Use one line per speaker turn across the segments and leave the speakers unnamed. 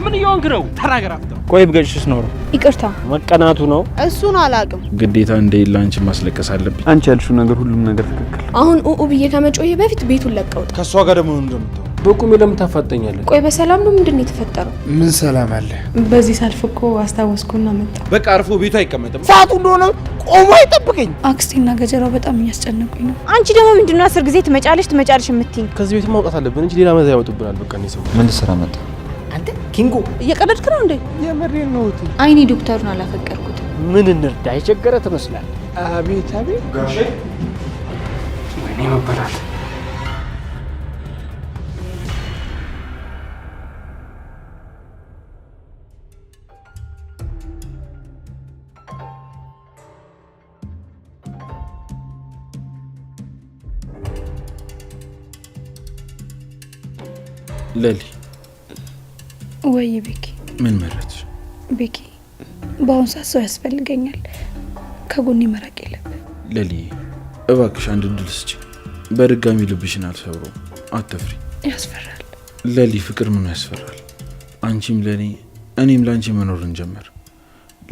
ምን ይሆንክ ነው? ተናገር አፍታ።
ቆይ ብገጭሽ ነው?
ይቅርታ
መቀናቱ ነው።
እሱን አላቅም።
ግዴታ እንደሌላ አንቺ ማስለቀስ አለብኝ። አንቺ ያልሽው ነገር ሁሉም ነገር ትክክል።
አሁን ብዬ ከመጮዬ በፊት ቤቱን ለቀውት።
ከሷ ጋር ደግሞ እንደምታው
በቁሜ ለምን ታፋጠኛለህ?
ቆይ በሰላም ነው? ምንድነው የተፈጠረው?
ምን ሰላም አለ?
በዚህ ሳልፍ እኮ አስታወስኩና መጣ።
በቃ አርፎ ቤቱ አይቀመጥም።
ሰዓቱ እንደሆነ ቆሞ አይጠብቀኝ።
አክስቴና ገጀራው በጣም እያስጨነቁኝ ነው።
አንቺ ደግሞ ምንድነው 10 ጊዜ ትመጫለሽ የምትይኝ?
ከዚህ ቤት ማውጣት አለብን እንጂ ሌላ መዛ ያወጡብናል። በቃ ነው ሰው።
ምን ልሰራ መጣ?
አንተ ኪንጎ
እየቀለድክ ነው እንዴ?
የምሬን ነው።
አይኔ ዶክተሩን አላፈቀርኩት።
ምን እንርዳ? የቸገረ ትመስላል። አቤት አቤት ጋሼ ወይኔ መበላት።
ለሊ
ወይ ቤኪ።
ምን መረጥሽ?
ቤኪ በአሁን ሰዓት ሰው ያስፈልገኛል። ከጎኔ መራቅ የለብህ።
ለሊ እባክሽ አንድ እድል ስጪ። በድጋሚ ልብሽን አልሰብረውም። አትፍሪ።
ያስፈራል
ለሊ። ፍቅር ምን ያስፈራል? አንቺም ለኔ እኔም ላንቺ መኖር እንጀምር።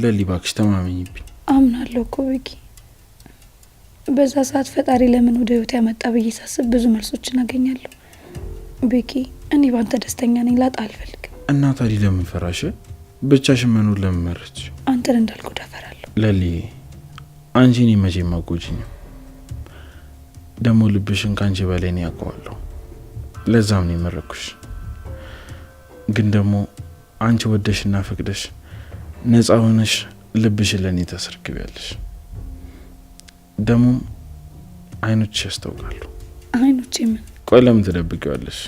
ለሊ እባክሽ ተማመኝብኝ።
አምናለሁ እኮ ቤኪ። በዛ ሰዓት ፈጣሪ ለምን ወደ ህይወት ያመጣ ብዬ ሳስብ ብዙ መልሶችን አገኛለሁ። ቤኪ እኔ ባንተ ደስተኛ ነኝ። ላጣ አልፈልግም። እና
ታዲያ ለምን ፈራሽ? ብቻሽን መኖር ለምን መረጥሽ?
አንተን እንዳልጎዳ እፈራለሁ።
ለሊ አንቺ እኔ መቼም አትጎጂኝም። ደግሞ ልብሽን ካንቺ በላይ ነው ያውቀዋለሁ። ለዛም ነው የመረጥኩሽ። ግን ደግሞ አንቺ ወደሽና ፈቅደሽ ነፃ ሆነሽ ልብሽን ለኔ ታስረክቢያለሽ። ደግሞ አይኖችሽ ያስታውቃሉ።
አይኖቼ ምን?
ቆይ ለምን ትደብቂዋለሽ?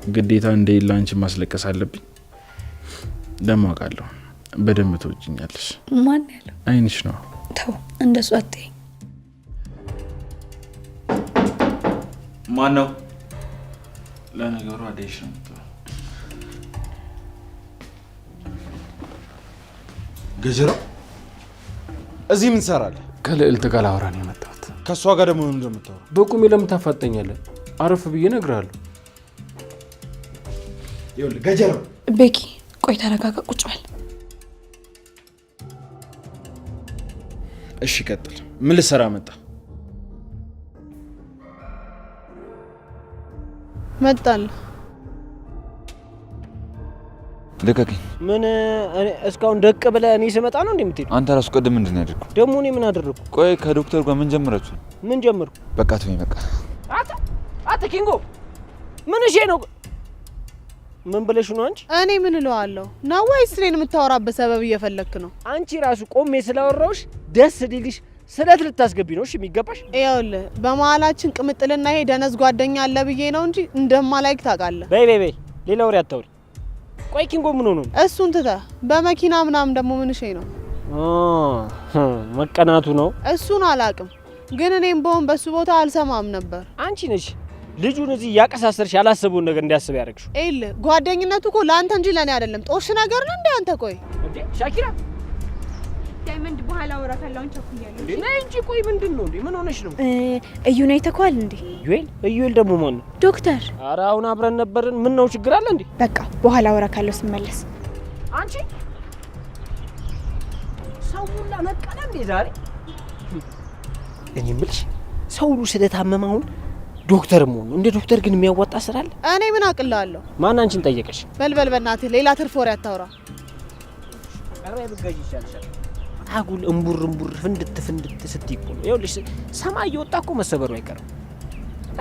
ግዴታ እንደሌላ አንቺ ማስለቀስ አለብኝ? ደግሞ አውቃለሁ በደንብ ትወጂኛለሽ።
ማን ያለው?
አይንሽ ነው።
ተው እንደሱ አትይኝ።
ማን ነው? ለነገሩ አደይሽ ነው።
ገጀራ እዚህ ምን ትሰራለህ?
ከልዕልት ጋር ላወራ ነው የመጣሁት።
ከሷ ጋር ደግሞ ምን እንደምታወራ?
በቁሜ ለምን ታፋጠኛለህ? አረፍ ብዬ እነግርሃለሁ።
ይኸውልህ ገጀራ።
ቤኪ ቆይ ተረጋጋ፣ ቁጭ በል።
እሺ ቀጥል። ምን ልሰራ መጣ?
መጣል
ልቀቀኝ።
ምን እስካሁን ደቅ ብለህ እኔ ስመጣ ነው እንደምትሄድ?
አንተ ራሱ ቀደም ምንድን ነው ያደረኩት?
ደግሞ እኔ ምን አደረኩ?
ቆይ ከዶክተር ጋር ምን ጀመራችሁ?
ምን ጀመርኩ?
በቃ ተወኝ በቃ።
አተ ኪንጎ ምን እሺ ነው? ምን ብለሽ ነው አንቺ?
እኔ ምን እለዋለሁ ነው ወይስ እኔን የምታወራበት ሰበብ እየፈለክ ነው?
አንቺ ራሱ ቆሜ ስላወራሁሽ ደስ ሊልሽ ስለት ልታስገቢ ነው እሺ የሚገባሽ?
ይኸውልህ በመሀላችን ቅምጥልና ይሄ ደነዝ ጓደኛ አለ ብዬ ነው እንጂ እንደማላይክ ታውቃለህ።
በይ ሌላ ወሬ አታውሪ። ቆይ ኪንጎ ምን ሆኖ ነው?
እሱን ትተህ በመኪና ምናምን ደግሞ ምን እሺ ነው?
መቀናቱ ነው።
እሱን አላቅም፣ ግን እኔም በሆን በሱ ቦታ አልሰማም ነበር።
አንቺ ነሽ ልጁን እዚህ ያቀሳሰርሽ ያላሰበውን ነገር እንዲያስብ ያደርግሽው።
ይኸውልህ ጓደኝነቱ እኮ ለአንተ እንጂ ለኔ አይደለም። ጦሽ ነገር ነው እንዴ አንተ? ቆይ
እንዴ ሻኪራ
ዳይመንድ በኋላ ወራታላውን ቸኩያለሁ።
ነይ እንጂ ቆይ ምንድነው እንዴ? ምን ሆነሽ ነው?
እዩ ነው የተኳል እንዴ?
እዩኤል ደግሞ ማን ነው?
ዶክተር።
ኧረ አሁን አብረን ነበርን። ምን ነው ችግር አለ እንዴ?
በቃ በኋላ ወራካለው ስመለስ።
አንቺ ሰው ሁላ ነቀለ እንዴ ዛሬ? እኔ የምልሽ ሰው ሁሉ ስለታመመውን ዶክተር መሆኑ እንደ ዶክተር ግን የሚያዋጣ ስራ አለ?
እኔ ምን አቅላለሁ?
ማን አንቺን ጠየቀሽ?
በልበል በእናትህ ሌላ ትርፍ ወሬ አታውራ።
ኧረ ብትገዢ ይሻልሻል። አጉል እምቡር ፍንድት ስትይ እኮ ነው። ይኸውልሽ ሰማይ እየወጣ እኮ መሰበሩ አይቀርም።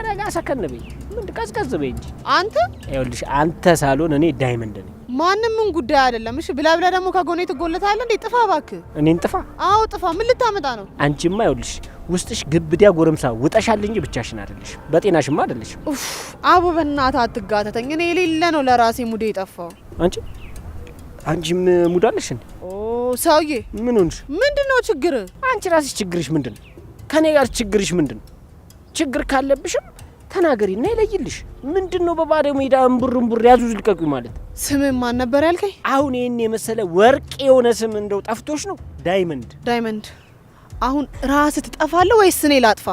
ረጋ ሰከን በይ። ምን ቀዝቀዝ በይ እንጂ
አንተ።
ይኸውልሽ አንተ ሳልሆን እኔ ዳይመንድ ነኝ።
ማንም ምን ጉዳይ አይደለም። እሺ ብላ ደግሞ ከጎኔ ትጎለታለህ እንዴ? ጥፋ እባክህ።
እኔን ጥፋ?
አዎ ጥፋ። ምን ልታመጣ ነው?
አንቺማ ይኸውልሽ ውስጥሽ ግብዲያ ጎረምሳ ውጠሻል እንጂ ብቻሽን አይደለሽ። በጤናሽማ አይደለሽ።
ኡፍ አቡ በእናትህ አትጋተተኝ። እኔ የሌለ ነው ለራሴ ሙዴ የጠፋው።
አንቺም ሙድ አለሽ እንዴ?
ኦ ሰውዬ
ምን ሆንሽ?
ምንድነው ችግር?
አንቺ ራስሽ ችግርሽ ምንድነው? ከኔ ጋር ችግርሽ ምንድነው? ችግር ካለብሽም ተናገሪና ይለይልሽ። ምንድነው በባዶ ሜዳ እምቡር ያዙ ልቀቁኝ ማለት?
ስምህ ማን ነበር ያልከኝ?
አሁን ይሄን የመሰለ ወርቅ የሆነ ስም እንደው ጠፍቶሽ ነው? ዳይመንድ። አሁን ራስህ ትጠፋለህ ወይስ እኔ ላጥፋ?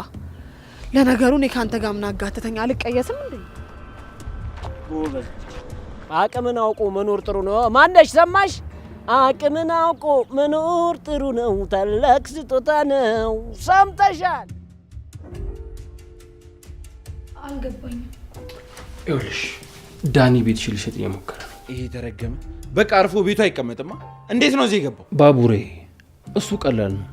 ለነገሩ እኔ ካንተ ጋር ምን አጋተተኝ? አልቀየስም እንዴ? ጎበዝ አቅምን አውቆ መኖር ጥሩ ነው። ማነሽ ሰማሽ? አቅምን አውቆ መኖር ጥሩ ነው፣ ታላቅ ስጦታ ነው። ሰምተሻል?
አልገባኝም።
ይኸውልሽ ዳኒ ቤትሽ ሊሸጥ እየሞከረ ነው።
ይሄ ተረገመ። በቃ አርፎ ቤቱ አይቀመጥማ። እንዴት ነው እዚህ የገባው?
ባቡሬ እሱ ቀላል ነው።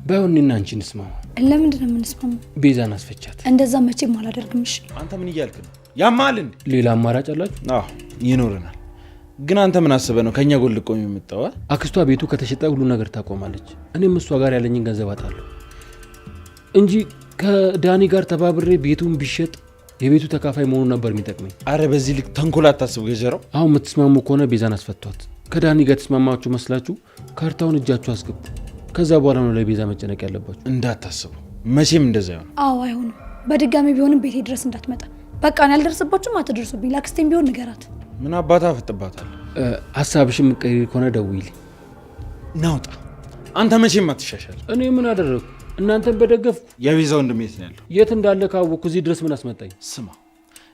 ባይሆን እኔና አንቺ እንስማማ።
ለምንድን ነው የምንስማማው?
ቤዛን አስፈቻት።
እንደዛ መቼም አላደርግም። እሺ
አንተ ምን እያልክ ነው? ያማል እንዴ?
ሌላ አማራጭ አላችሁ?
አዎ ይኖረናል። ግን አንተ ምን አስበህ ነው ከኛ ጎን ልቆም የምትጠዋ?
አክስቷ ቤቱ ከተሸጠ ሁሉ ነገር ታቆማለች። እኔም እሷ ጋር ያለኝን ገንዘብ አጣለሁ እንጂ ከዳኒ ጋር ተባብሬ ቤቱን ቢሸጥ የቤቱ ተካፋይ መሆኑ ነበር የሚጠቅመኝ።
አረ በዚህ ልክ ተንኮል አታስብ ገጀራው።
አሁን የምትስማሙ ከሆነ ቤዛን አስፈቷት። ከዳኒ ጋር ተስማማችሁ መስላችሁ ካርታውን እጃችሁ አስገቡ። ከዛ በኋላ ነው ለቤዛ መጨነቅ ያለባችሁ።
እንዳታስቡ፣ መቼም እንደዛ ይሆን።
አዎ አይሆንም። በድጋሚ ቢሆንም ቤቴ ድረስ እንዳትመጣ። በቃ እኔ አልደርስባችሁም፣ አትደርሱብኝ። ላክስቴም ቢሆን ንገራት።
ምን አባታ አፈጥባታል።
ሀሳብሽን የምትቀይሪ ከሆነ ደውይልኝ።
ናውጣ። አንተ መቼም አትሻሻል።
እኔ ምን አደረግኩ? እናንተን በደገፍኩ።
የቤዛ ወንድም የት ነው ያለው?
የት እንዳለ ካወቅኩ እዚህ ድረስ ምን አስመጣኝ?
ስማ፣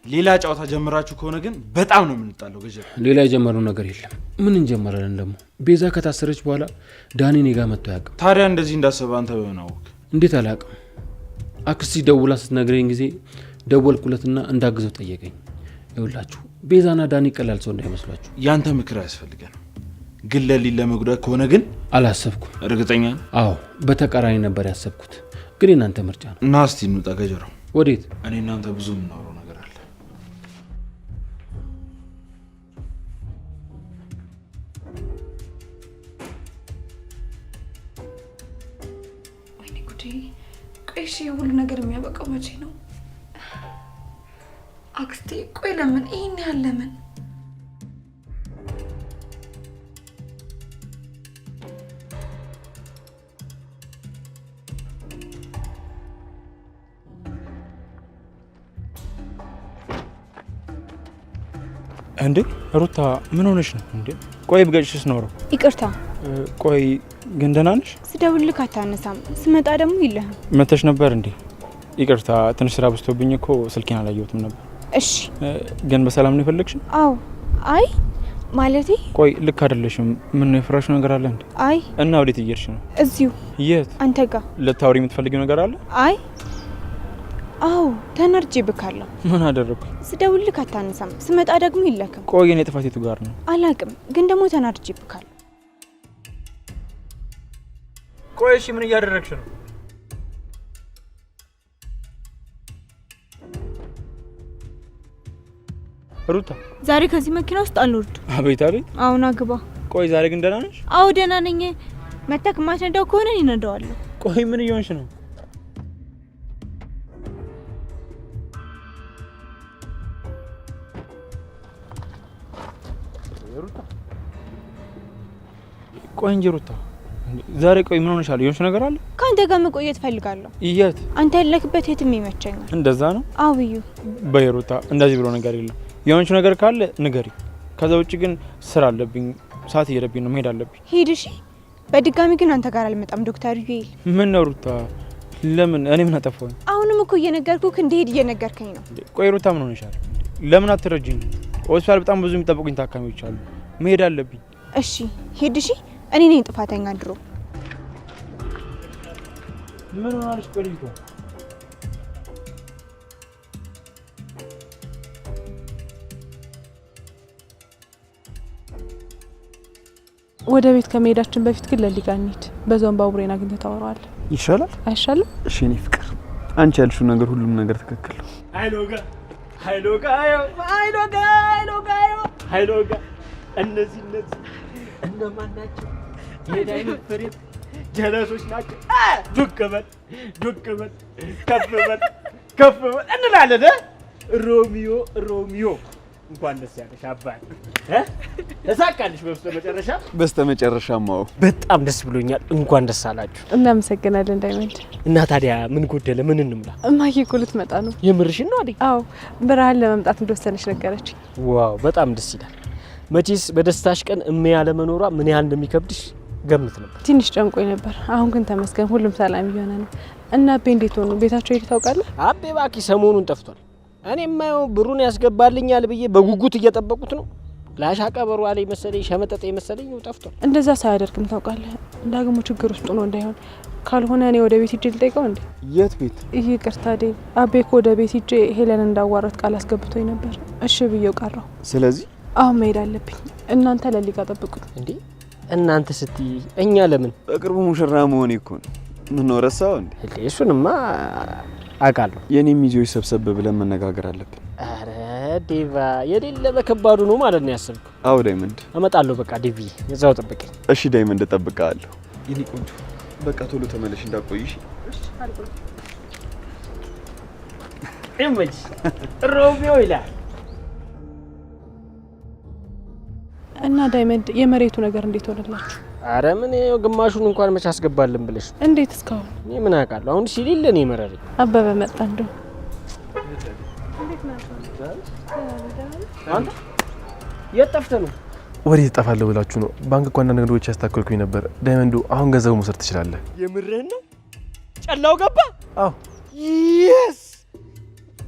ሌላ ጨዋታ ጀምራችሁ ከሆነ ግን በጣም ነው የምንጣለው ገጀራ።
ሌላ የጀመረው ነገር የለም። ምን እንጀመራለን ደግሞ? ቤዛ ከታሰረች በኋላ ዳኒ እኔ ጋር መጥቶ አያውቅም።
ታዲያ እንደዚህ እንዳሰበ አንተ በሆነ አወቅ?
እንዴት አላውቅም? አክስቲ ደውላ ስትነግረኝ ጊዜ ደወልኩለትና እንዳግዘው ጠየቀኝ። ይኸውላችሁ ቤዛና ዳኒ ቀላል ሰው እንዳይመስሏችሁ።
ያንተ ምክር አያስፈልገን። ግን ለሊን ለመጉዳት ከሆነ ግን
አላሰብኩም።
እርግጠኛ?
አዎ በተቃራኒ ነበር ያሰብኩት። ግን የናንተ ምርጫ ነው።
እና እስቲ እንውጣ ገጀራው።
ወዴት?
እኔ እናንተ ብዙ የምናወራው ነገር አለ።
ወይኔ ጉዴ! ቆይ እሺ የሁሉ ነገር የሚያበቃው መቼ ነው? አክስቴ ቆይ ለምን ይሄን ያህል ለምን?
እንዴ ሩታ ምን ሆነሽ ነው እንዴ? ቆይ ብገጭሽ ኖሮ።
ይቅርታ።
ቆይ ግን ደህና ነሽ?
ስደውልልክ አታነሳም፣ ስመጣ ደግሞ የለህም።
መተሽ ነበር እንዴ? ይቅርታ ትንሽ ስራ በዝቶብኝ እኮ ስልኬን አላየሁትም ነበር።
እሺ
ግን በሰላም ነው የፈለግሽ?
አዎ። አይ ማለቴ
ቆይ ልክ አይደለሽም። ምን ነው የፈራሽው ነገር አለ እንዴ?
አይ
እና ወዴት እየሄድሽ ነው?
እዚሁ።
የት?
አንተ ጋር።
ልታወሪ የምትፈልጊው ነገር አለ?
አይ አዎ ተናድጄብካለሁ።
ምን አደረኩ?
ስደውልልክ አታነሳም፣ ስመጣ ደግሞ የለህም።
ቆይ የኔ ጥፋት የቱ ጋር ነው?
አላቅም፣ ግን ደግሞ ተናድጄብካለሁ።
ቆይ እሺ ምን እያደረግሽ ነው? ሩታ
ዛሬ ከዚህ መኪና ውስጥ አልወርድ።
አቤት አቤት።
አሁን አግባ።
ቆይ ዛሬ ግን ደህና ነሽ?
አዎ ደህና ነኝ። መተክ ማትነዳው ከሆነ እኔ እነዳዋለሁ።
ቆይ ምን እየሆንሽ ነው? ቆይ እንጂ ሩታ ዛሬ ቆይ ምን ሆነሻል? የሆንሽ ነገር አለ?
ከአንተ ጋር መቆየት ፈልጋለሁ።
የት?
አንተ ያለክበት የትም ይመቸኛል።
እንደዛ ነው?
አዎ ብዩ።
በሩታ እንደዚህ ብሎ ነገር የለም። የሆንሽ ነገር ካለ ንገሪ። ከዛ ውጭ ግን ስራ አለብኝ፣ ሰዓት እየሄደብኝ ነው፣ መሄድ አለብኝ።
ሂድ እሺ። በድጋሚ ግን አንተ ጋር አልመጣም ዶክተር ዩኤል።
ምን ነው ሩታ? ለምን? እኔ ምን አጠፋሁኝ?
አሁንም እኮ እየነገርኩህ እንደሄድ እየነገርከኝ ነው።
ቆይ ሩታ ምን ሆነሻል? ለምን አትረጂኝ? ሆስፒታል በጣም ብዙ የሚጠብቁኝ ታካሚዎች አሉ፣ መሄድ አለብኝ።
እሺ ሂድ እሺ። እኔ ነኝ ጥፋተኛ ድሮ።
ምን ሆናለሽ? ቆይቶ
ወደ ቤት ከመሄዳችን በፊት ግን ለሊጋ እንሂድ። በዛውም ባቡሬን አግኝተህ ታወራዋለህ።
ይሻላል?
አይሻልም?
እሺ እኔ ፍቅር፣ አንቺ ያልሽው ነገር ሁሉም ነገር ትክክል ነው።
ሃይሎጋ እነዚህ እነማን ናቸው? የዳይመንድ ፍሬ ጀለሶች ናቸው። ዱቅ በል ከፍ በል እንላለን። ሮሚዮ እንኳን ደስ ያለሽ አባት። ተሳካልሽ በስተመጨረሻ። በጣም ደስ ብሎኛል። እንኳን ደስ አላችሁ።
እናመሰግናለን ዳይመንድ።
እና ታዲያ ምን ጎደለ? ምን እንምላ?
እማዬ እኮ ልትመጣ ነው።
የምርሽን ነው አይደል?
አዎ ብርሃን ለመምጣት እንደወሰነች ነገረች።
ዋው በጣም ደስ ይላል። መቼስ በደስታሽ ቀን ያለ መኖሯ ምን ያህል እንደሚከብድሽ ገምት ነበር።
ትንሽ ጨንቆኝ ነበር። አሁን ግን ተመስገን ሁሉም ሰላም እየሆነ ነው። እና አቤ እንዴት ሆኑ? ቤታቸው ሄድ ታውቃለህ?
አቤ ባኪ ሰሞኑን ጠፍቷል። እኔ የማየው ብሩን ያስገባልኛል ብዬ በጉጉት እየጠበቁት ነው። ላሻ ቀበሮ አለኝ መሰለኝ ሸመጠጤ መሰለኝ ጠፍቷል።
እንደዛ ሳያደርግም ታውቃለህ። ዳግሞ ችግር ውስጥ ነው እንዳይሆን ካልሆነ እኔ ወደ ቤት ሂጄ ልጠይቀው እንዴ?
የት ቤት?
ይቅርታ ዴቭ፣ አቤ እኮ ወደ ቤት ሂጄ ሄለን እንዳዋራት ቃል አስገብቶኝ ነበር። እሺ ብዬው ቀረው።
ስለዚህ
አሁን መሄድ አለብኝ። እናንተ ለሊጋ ጠብቁኝ።
እንዴ እናንተ ስትይ እኛ ለምን?
በቅርቡ ሙሽራ መሆኔ እኮ ነው። ምን ነው ረሳው እንዴ?
እሱንማ አውቃለሁ።
የኔ ሚዜዎች ሰብሰብ ብለን መነጋገር አለብን።
አረ ዴቫ የሌለ በከባዱ ነው ማለት ነው ያሰብኩ።
አዎ ዳይመንድ
እመጣለሁ። በቃ ዴቪ እዛው ጠብቀኝ።
እሺ ዳይመንድ እጠብቅሃለሁ። የኔ ቆንጆ በቃ ቶሎ ተመለሽ እንዳቆይሽ።
እሺ አልቆይ። እመጅ ሮቢዮ ይላል
እና ዳይመንድ የመሬቱ ነገር እንዴት ሆነላችሁ?
አረ ምን ግማሹን እንኳን መች አስገባልን ብለሽ?
እንዴት እስካሁን?
እኔ ምን አውቃለሁ። አሁን ሲሊል እኔ መረረኝ።
አበበ መጣ እንደው
አንተ የት ጠፍተህ ነው?
ወዴት እጠፋለሁ ብላችሁ ነው? ባንክ እኮ አንዳንድ ነገሮች ያስታከልኩኝ ነበር። ዳይመንዱ አሁን ገንዘቡ መውሰድ ትችላለህ።
የምርህን ነው? ጨላው ገባ?
አዎ።
የስ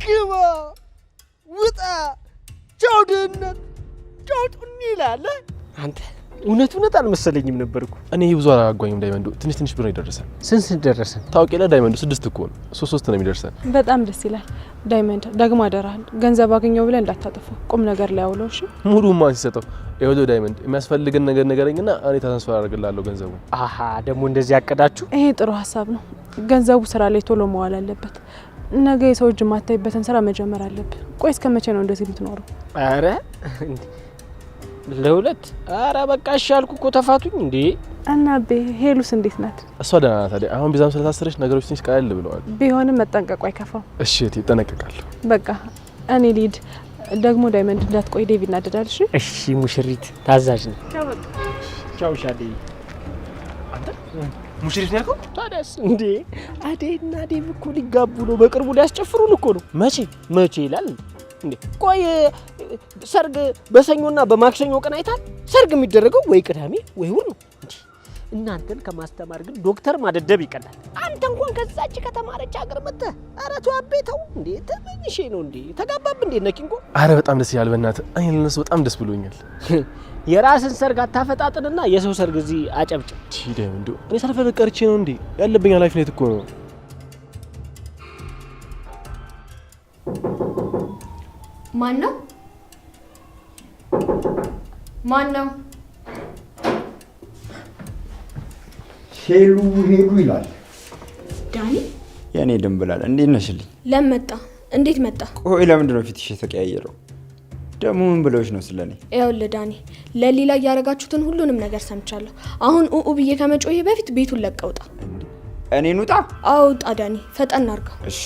ግባ፣ ውጣ፣ ቻው ድህነት፣ ቻው ጡኒ ይላል። አንተ እውነት አልመሰለኝም ነበርኩ።
እኔ ብዙ አላጓኝም ዳይመንዱ። ትንሽ ብር ነው የደረሰን።
ስንት ደረሰን?
ታውቂያለህ ዳይመንዱ 6 እኮ ነው። 3 ነው የሚደርሰን።
በጣም ደስ ይላል። ዳይመንድ ደግሞ አደራህን ገንዘብ አገኘው ብለህ እንዳታጠፋው፣ ቁም ነገር ላይ አውለው። እሺ
ሙሉ ማን ሲሰጠው? ይኸውልህ ዳይመንድ የሚያስፈልገን ነገር ንገረኝና እኔ ትራንስፈር አደርግልሃለሁ ገንዘቡ።
አሃ ደግሞ እንደዚህ ያቀዳችሁ?
ይሄ ጥሩ ሀሳብ ነው። ገንዘቡ ስራ ላይ ቶሎ መዋል አለበት። ነገ የሰው እጅ የማታይበትን ስራ መጀመር አለብህ። ቆይ እስከ መቼ ነው እንደዚህ የምትኖረው?
አረ ለሁለት አረ በቃ እሺ አልኩ እኮ ተፋቱኝ እንዴ።
እና ሄሉስ እንዴት ናት?
እሷ ደህና ናት። ታዲያ አሁን ቢዛም ስለታሰረች ነገሮች ትንሽ ቀለል ብለዋል።
ቢሆንም መጠንቀቁ አይከፋም።
እሺ እቴ እጠነቀቃለሁ።
በቃ እኔ ልሂድ። ደግሞ ዳይመንድ እንዳትቆይ ዴቪድ እናደዳል። እሺ
እሺ ሙሽሪት ታዛዥ ነው። ቻው በቃ ቻው ሻዴ።
አንተ ሙሽሪት ነው ያልከው?
ታዲያስ እንዴ አዴና ዴቭ እኮ ሊጋቡ ነው። በቅርቡ ሊያስጨፍሩን እኮ ነው። መቼ ይላል እንዴ? ቆይ ሰርግ በሰኞና በማክሰኞ ቀን አይታል? ሰርግ የሚደረገው ወይ ቅዳሜ ወይ እሑድ ነው እንዴ? እናንተን ከማስተማር ግን ዶክተር ማደደብ ይቀላል። አንተ እንኳን ከዛች ከተማረች ሀገር መጥተህ ኧረ ተው አቤተው እንዴ ተመኝሼ ነው እንዴ ተጋባብ እንዴ ነኪንጎ።
አረ በጣም ደስ ይላል። በእናትህ እኔ ለነሱ በጣም ደስ ብሎኛል።
የራስን ሰርግ አታፈጣጥንና የሰው ሰርግ እዚህ አጨብጭብ።
ሂደም እንዴ እኔ ሳልፈልግ ቀርቼ ነው እንዴ? ያለብኝ ኃላፊነት እኮ ነው።
ማን ነው?
ሄሉ ይላል
ዳኒ።
የኔ ድንብላል እንዴት ነሽልኝ?
ለመጣ እንዴት መጣ?
ቆይ ለምንድን ነው ፊትሽ የተቀያየረው? ደግሞ ምን ብለውሽ ነው ስለኔ?
ይኸውልህ ዳኒ ለሊላ ያረጋችሁትን ሁሉንም ነገር ሰምቻለሁ። አሁን ኡኡ ብዬ ከመጮሄ በፊት ቤቱን ለቀውጣ።
እኔን ውጣ?
አውጣ ዳኒ ፈጠን አድርገው።
እሺ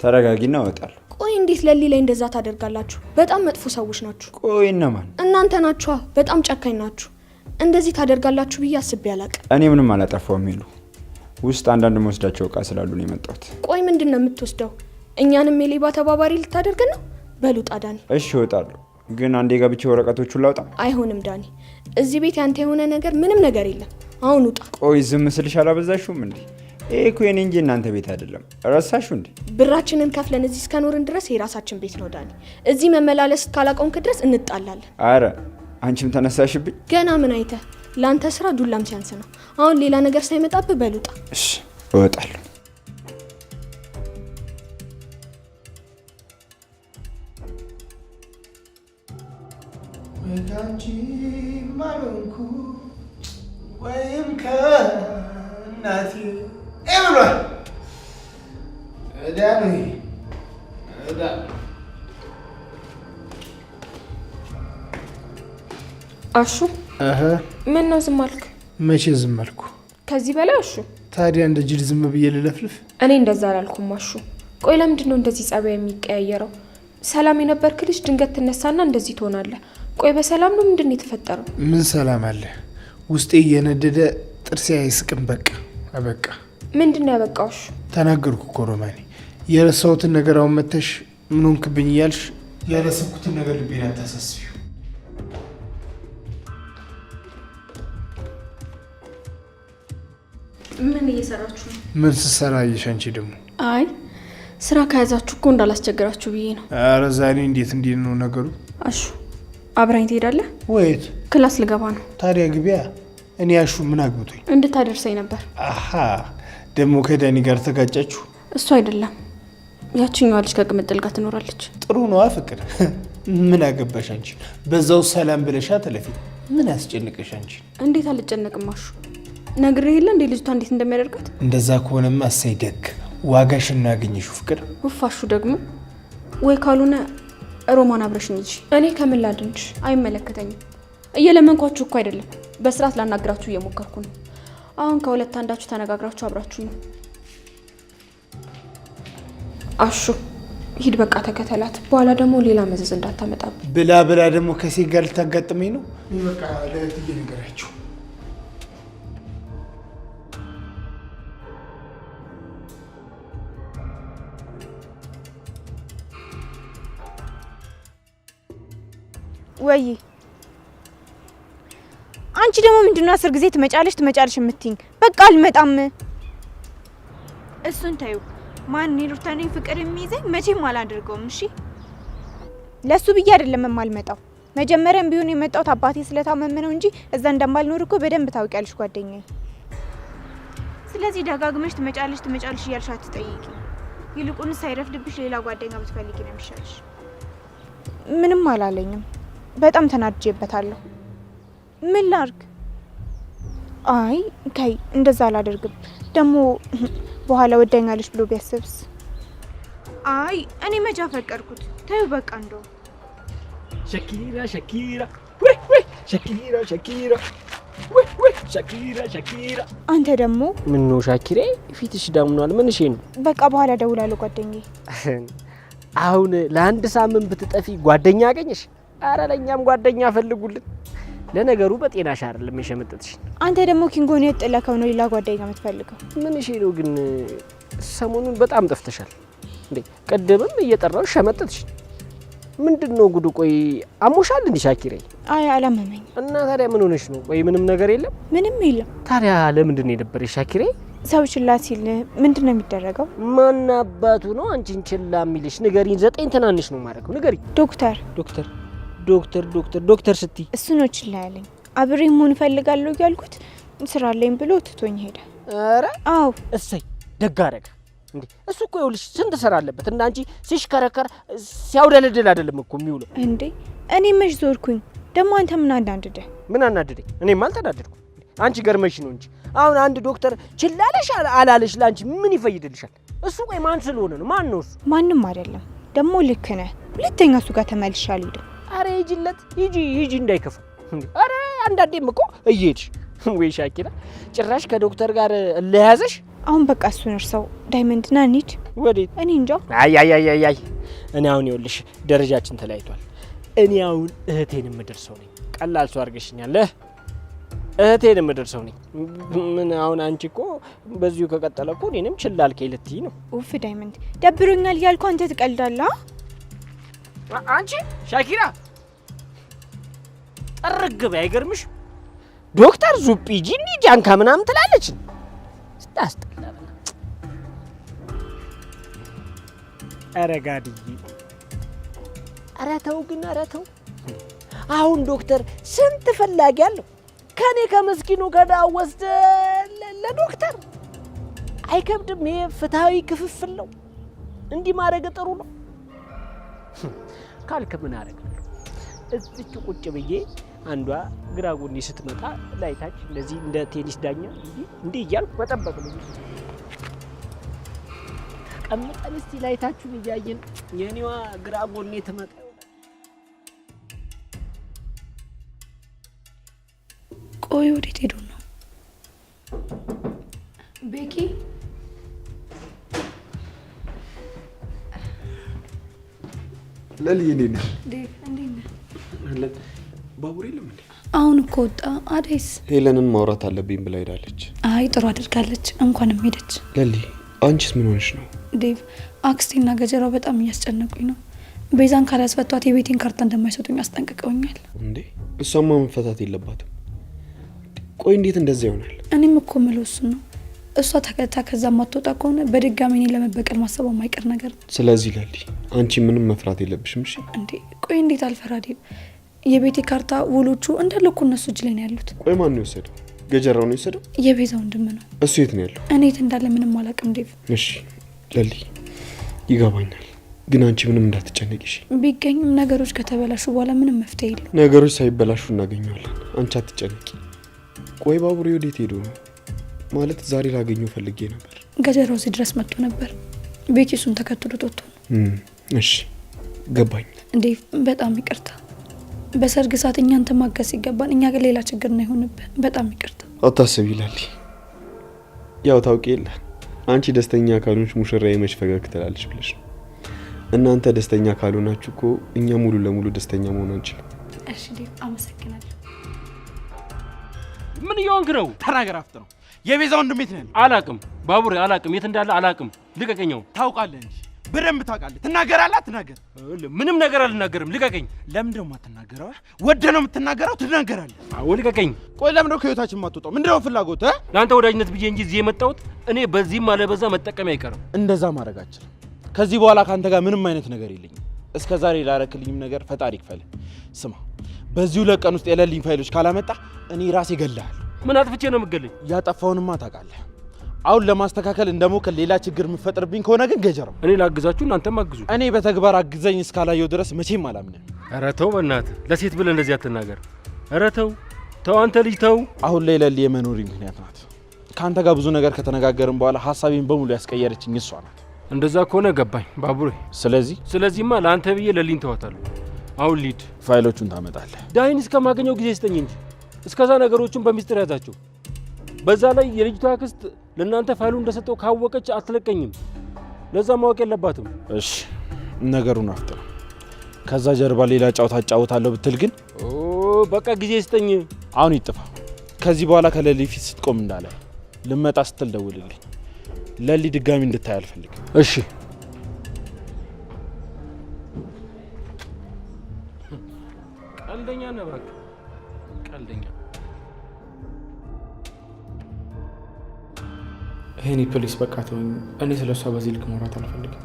ተረጋጊና እወጣለሁ።
ቆይ እንዴት ለሊላ እንደዛ ታደርጋላችሁ? በጣም መጥፎ ሰዎች ናችሁ።
ቆይ እነማን?
እናንተ ናችኋ። በጣም ጨካኝ ናችሁ። እንደዚህ ታደርጋላችሁ ብዬ አስቤ አላቅም።
እኔ ምንም አላጠፋውም። ሄሉ ውስጥ አንዳንድ መወስዳቸው እቃ ስላሉ ነው የመጣሁት።
ቆይ ምንድን ነው የምትወስደው? እኛንም የሌባ ተባባሪ ልታደርግ ነው? በሉጣ ዳኒ።
እሺ እወጣለሁ፣ ግን አንዴ ገብቼ ወረቀቶቹን ላውጣ።
አይሆንም ዳኒ፣ እዚህ ቤት ያንተ የሆነ ነገር ምንም ነገር የለም። አሁን ውጣ።
ቆይ ዝም ስልሽ አላበዛሽውም እንዴ? ይሄ እኮ የኔ እንጂ እናንተ ቤት አይደለም። ረሳሽው እንዴ?
ብራችንን ከፍለን እዚህ እስከኖርን ድረስ የራሳችን ቤት ነው ዳኒ። እዚህ መመላለስ ካላቆምክ ድረስ እንጣላለን።
አረ አንቺም ተነሳሽብኝ።
ገና ምን አይተህ? ለአንተ ስራ ዱላም ሲያንስ ነው። አሁን ሌላ ነገር ሳይመጣብህ በሉጣ።
እሺ እወጣለሁ።
ወዳንቺ ማለንኩ ወይም ከእናቴ ብሏል። እዳ ነው እዳ።
አሹ ምን ነው ዝም አልክ?
መቼ ዝም አልኩ?
ከዚህ በላይ አሹ።
ታዲያ እንደ ጅል ዝም ብዬ ልለፍልፍ?
እኔ እንደዛ አላልኩም አሹ። ቆይ ለምንድን ነው እንደዚህ ጸባይ የሚቀያየረው? ሰላም የነበርክ ልጅ ድንገት ትነሳና እንደዚህ ትሆናለህ። ቆይ በሰላም ነው? ምንድን ነው የተፈጠረው?
ምን ሰላም አለ? ውስጤ እየነደደ ጥርሴ አይስቅም። በቃ አበቃ።
ምንድን ነው ያበቃው? አሹ
ተናገርኩ እኮ ሮማኔ። የረሳሁትን ነገር አሁን መተሽ ምን ሆንክብኝ እያልሽ ያረሰብኩትን ነገር ልቤን አታሳስቢው።
ምን እየሰራችሁ ነው?
ምን ስሰራ አየሽ አንቺ ደግሞ?
አይ ስራ ከያዛችሁ እኮ እንዳላስቸግራችሁ ብዬ ነው።
ኧረ ዛሬ እንዴት ነው ነገሩ?
አሹ አብራኝ ትሄዳለህ?
ወይት?
ክላስ ልገባ ነው።
ታዲያ ግቢያ። እኔ ያሹ ምን አግብቶኝ?
እንድታደርሰኝ ነበር።
አሃ ደግሞ ከዳኒ ጋር ተጋጫችሁ?
እሱ አይደለም ያችኛዋ ልጅ ከቅምጥል ጋር ትኖራለች።
ጥሩ ነው ፍቅር። ምን አገባሽ አንቺ? በዛው ሰላም ብለሻ ተለፊ። ምን ያስጨንቅሽ አንቺ?
እንዴት አልጨነቅም አሹ። ነግሬህ የለ እንዴ ልጅቷ እንዴት እንደሚያደርጋት?
እንደዛ ከሆነማ እሰይ ደግ ዋጋሽ ነው ያገኘሽው ፍቅር።
ውፋሹ ደግሞ ወይ ካልሆነ ሮማን አብረሽኝ እንጂ እኔ ከምን ላድንሽ? አይመለከተኝም። እየለመንኳችሁ እኮ አይደለም፣ በስርዓት ላናግራችሁ እየሞከርኩ ነው። አሁን ከሁለት አንዳችሁ ተነጋግራችሁ አብራችሁ ነው። አሹ ሂድ በቃ ተከተላት። በኋላ ደግሞ ሌላ መዘዝ እንዳታመጣብኝ።
ብላ ብላ ደግሞ ከሴት ጋር ልታጋጥመኝ ነው። በቃ ለእህትዬ ንገራችሁ።
ወይ አንቺ ደግሞ ምንድነው 10 ጊዜ ትመጫለሽ የምትይኝ? በቃ አልመጣም። እሱን ታዩ ማን ሩታኔ ፍቅር የሚይዘኝ መቼም አላደርገውም። እሺ ለሱ ብዬ አይደለም የማልመጣው። መጀመሪያም ቢሆን የመጣሁት አባቴ ስለታመመ ነው እንጂ እዛ እንደማልኖር እኮ በደንብ ታውቂያለሽ ጓደኛዬ። ስለዚህ ደጋግመሽ ትመጫለሽ እያልሽ አትጠይቂ። ይልቁንስ ሳይረፍድብሽ ሌላ ጓደኛ ብትፈልጊ ነው የሚሻልሽ። ምንም አላለኝም። በጣም ተናድጄበታለሁ። ምን ላርግ? አይ ከይ እንደዛ አላደርግም። ደግሞ በኋላ ወዳኛለሽ ብሎ ቢያስብስ? አይ እኔ መጃ ፈቀድኩት። ታዩ በቃ እንደው
ሸኪራ ወይ ሸኪራ ወይ ሸኪራ።
አንተ ደግሞ
ምን ነው ሻኪሬ? ፊትሽ ዳምኗል። ምን እሺ ነው?
በቃ በኋላ ደውላለሁ ጓደኛዬ።
አሁን ለአንድ ሳምንት ብትጠፊ ጓደኛ አገኘሽ? አረ ለኛም ጓደኛ ፈልጉልን። ለነገሩ በጤናሽ አይደለም የሸመጠጥሽ።
አንተ ደግሞ ኪንጎን የጥለከው ነው ሌላ ጓደኛ የምትፈልገው?
ምን እሺ ነው ግን ሰሞኑን በጣም ጠፍተሻል እንዴ? ቀደምም እየጠራው ሸመጠጥሽ። ምንድነው ጉዱ? ቆይ አሞሻል እንዴ ሻኪሬ?
አይ አላመመኝ።
እና ታዲያ ምን ሆነሽ ነው? ቆይ ምንም ነገር የለም?
ምንም የለም።
ታዲያ ለምንድን ነው የደበረሽ ሻኪሬ?
ሰው ችላ ሲል ምንድነው የሚደረገው?
ማን አባቱ ነው አንቺን ችላ የሚልሽ? ንገሪኝ። 9 ትናንሽ ነው ማረከው። ንገሪኝ። ዶክተር ስትይ
እሱ ነው ችላ ያለኝ። አብሬ መሆን እፈልጋለሁ እያልኩት ስራ አለኝ ብሎ ትቶኝ ሄደ።
አረ
አዎ
እሰይ ደግ አደረገ እንዴ። እሱ እኮ ይኸውልሽ ስንት ስራ አለበት። እንዳንቺ ሲሽከረከር ሲያውደለድል አይደለም እኮ የሚውለው
እንዴ። እኔ መች ዞርኩኝ ደግሞ? አንተ ምን አናደደ?
ምን አናደደኝ? እኔም አልተናደድኩም። አንቺ ገርመሽ ነው እንጂ አሁን አንድ ዶክተር ችላለሽ አላለሽ ላንቺ ምን ይፈይድልሻል? እሱ ቆይ ማን ስለሆነ ነው? ማን ነው እሱ?
ማንም አይደለም። ደግሞ ልክ ነህ። ሁለተኛ እሱ ጋር ተመልሼ አልሄድም።
አረ ሂጂለት፣ ሂጂ እንዳይከፋ። አረ አንዳንዴም እኮ እየሄድሽ ወይ ሻኪራ፣ ጭራሽ ከዶክተር ጋር ለያዘሽ።
አሁን በቃ እሱን እርሰው። ዳይመንድ ና እንሂድ።
ወዴት?
እኔ እንጃ።
አይ እኔ አሁን ይኸውልሽ ደረጃችን ተለያይቷል። እኔ አሁን እህቴን የምደርሰው ነኝ። ቀላል ሰው አድርገሽኛል። እህቴን የምደርሰው ነኝ። ምን አሁን አንቺ እኮ በዚሁ ከቀጠለ እኮ እኔንም ችላ አልከኝ ልትይ ነው?
ኡፍ ዳይመንድ ደብሮኛል እያልኩ አንተ ትቀልዳለህ።
አንቺ ሻኪራ ጠርግ በይ። አይገርምሽ? ዶክተር ዙጲ ጂኒ ጃንካ ምናምን ትላለች። ስታስጠላ። ኧረ ጋድዬ፣ ኧረ ተው ግን፣ ኧረ ተው። አሁን ዶክተር ስንት ፈላጊ አለው። ከኔ ከምስኪኑ ከዳው ወስደ ለዶክተር አይከብድም? ይሄ ፍትሃዊ ክፍፍል ነው። እንዲህ ማድረግ ጥሩ ነው ካልክ ምን አደርጋለሁ? እዚች ቁጭ ብዬ አንዷ ግራ ጎኔ ስትመጣ ላይታች እንደዚህ እንደ ቴኒስ ዳኛ እንዲህ እያልኩ መጠበቅ ነው። ቀምጠን እስቲ ላይታችሁን እያየን የኔዋ ግራ ጎኔ ትመጣ።
ቆይ ወዴት ሄዱ ነው? ቤኪ
ለልዬ እንዴት ነሽ?
ዴቭ እንዴት ነህ?
ባቡር የለም እንዴ?
አሁን እኮ ወጣ። አደይስ?
ሄለንን ማውራት አለብኝ ብላ ሄዳለች።
አይ ጥሩ አድርጋለች፣ እንኳንም ሄደች።
ለሊ አንቺስ ምን ሆነሽ ነው?
ዴቭ አክስቴና ገጀራው በጣም እያስጨነቁኝ ነው። ቤዛን ካላስፈቷት የቤቴን ካርታ እንደማይሰጡኝ አስጠንቅቀውኛል።
እንዴ እሷማ መፈታት የለባትም። ቆይ እንዴት እንደዛ ይሆናል?
እኔም እኮ የምለው እሱን ነው። እሷ ተከታ ከዛ ማትወጣ ከሆነ በድጋሚ እኔ ለመበቀል ማሰብ የማይቀር ነገር ነው።
ስለዚህ ለሊ አንቺ ምንም መፍራት የለብሽም። እሺ
እንዴ ቆይ እንዴት አልፈራ ዴቭ? የቤቴ ካርታ ውሎቹ እንዳለ እኮ እነሱ እጅ ላይ ነው ያሉት።
ቆይ ማን ነው የወሰደው? ገጀራው ነው የወሰደው?
የቤዛ ወንድም ነው።
እሱ የት ነው ያለው?
እኔ የት እንዳለ ምንም አላውቅም ዴቭ።
እሺ ለሊ ይገባኛል፣ ግን አንቺ ምንም እንዳትጨነቂ እሺ።
ቢገኝም ነገሮች ከተበላሹ በኋላ ምንም መፍትሄ የለም።
ነገሮች ሳይበላሹ እናገኘዋለን፣ አንቺ አትጨነቂ። ቆይ ባቡሬ ወዴት ሄዶ ነው? ማለት ዛሬ ላገኘው ፈልጌ ነበር።
ገጀራው እዚህ ድረስ መጥቶ ነበር። ቤኪ እሱን ተከትሎት ወጥቶ ነው።
እሺ ገባኝ።
ዴቭ በጣም ይቅርታ። በሰርግ ሰዓት እኛን ማገዝ ሲገባን እኛ ግን ሌላ ችግር ነው የሆነብን። በጣም ይቅርታ።
አታስቢ ላሊ፣ ያው ታውቂ የለ አንቺ ደስተኛ ካልሆንሽ ሙሽራዬ መች ፈገግ ትላለች ብለሽ ነው። እናንተ ደስተኛ ካልሆናችሁ እኮ እኛ ሙሉ ለሙሉ ደስተኛ መሆን አንችልም።
እሺ ዴቭ አመሰግናለሁ።
ምን እየሆንክ ነው?
ተናገር። አፍጥ ነው የቤዛ ወንድም የት ነው?
አላቅም ባቡሬ፣ አላቅም የት እንዳለ አላቅም። ልቀቀኛው።
ታውቃለህ እንጂ በደንብ ታውቃለህ። ትናገራለህ? አትናገር።
ምንም ነገር አልናገርም። ልቀቀኝ።
ለምንድን ነው የማትናገረው? ወደህ ነው የምትናገረው? ትናገራለህ።
አዎ ልቀቀኝ።
ቆይ ለምንድን ነው ከህይወታችን የማትወጣው? ምንድን ነው ፍላጎት?
ለአንተ ወዳጅነት ብዬ እንጂ እዚህ የመጣሁት እኔ በዚህም አለበዛ መጠቀም አይቀርም።
እንደዛ ማድረግ አልችልም። ከዚህ በኋላ ከአንተ ጋር ምንም አይነት ነገር የለኝም። እስከ ዛሬ ላረክልኝም ነገር ፈጣሪ ይክፈልህ። ስማ፣ በዚሁ ለቀን ውስጥ የሌለኝ ፋይሎች ካላመጣ እኔ ራሴ እገልሃለሁ።
ምን አጥፍቼ ነው የምገልኝ?
ያጠፋውንማ ታውቃለህ። አሁን ለማስተካከል እንደሞከር ሌላ ችግር የምፈጥርብኝ ከሆነ ግን ገጀራው፣
እኔ ላግዛችሁ፣ እናንተም አግዙ።
እኔ በተግባር አግዘኝ እስካላየው ድረስ መቼም አላምንም።
ኧረ ተው በእናትህ፣ ለሴት ብለህ እንደዚህ አትናገር። ኧረ ተው ተው፣ አንተ ልጅ ተው።
አሁን ላይ ለሊ የመኖሪ ምክንያት ናት። ከአንተ ጋር ብዙ ነገር ከተነጋገርን በኋላ ሀሳቤን በሙሉ ያስቀየረችኝ እሷ ናት።
እንደዛ ከሆነ ገባኝ ባቡሬ። ስለዚህማ ለአንተ ብዬ ለሊን ተዋታለሁ። አሁን ሊድ
ፋይሎቹን ታመጣለህ።
ዳይን እስከማገኘው ጊዜ ስጠኝ እንጂ እስከዛ ነገሮችን በሚስጥር ያዛቸው። በዛ ላይ የልጅቷ አክስት ለእናንተ ፋይሉ እንደሰጠው ካወቀች አትለቀኝም። ለዛ ማወቅ የለባትም።
እሺ ነገሩን አፍጥነው። ከዛ ጀርባ ሌላ ጫውታ አጫውታለሁ ብትል ግን
በቃ ጊዜ ስጠኝ።
አሁን ይጥፋ። ከዚህ በኋላ ከለሊ ፊት ስትቆም እንዳለ ልመጣ ስትል ደውልልኝ። ለሊ ድጋሚ እንድታይ አልፈልግም።
እሺ ቀልደኛ ነህ እባክህ፣ ቀልደኛ።
ሄኒ ፕሊስ በቃ ተወኝ። እኔ ስለ እሷ በዚህ ልክ ማውራት አልፈልግም።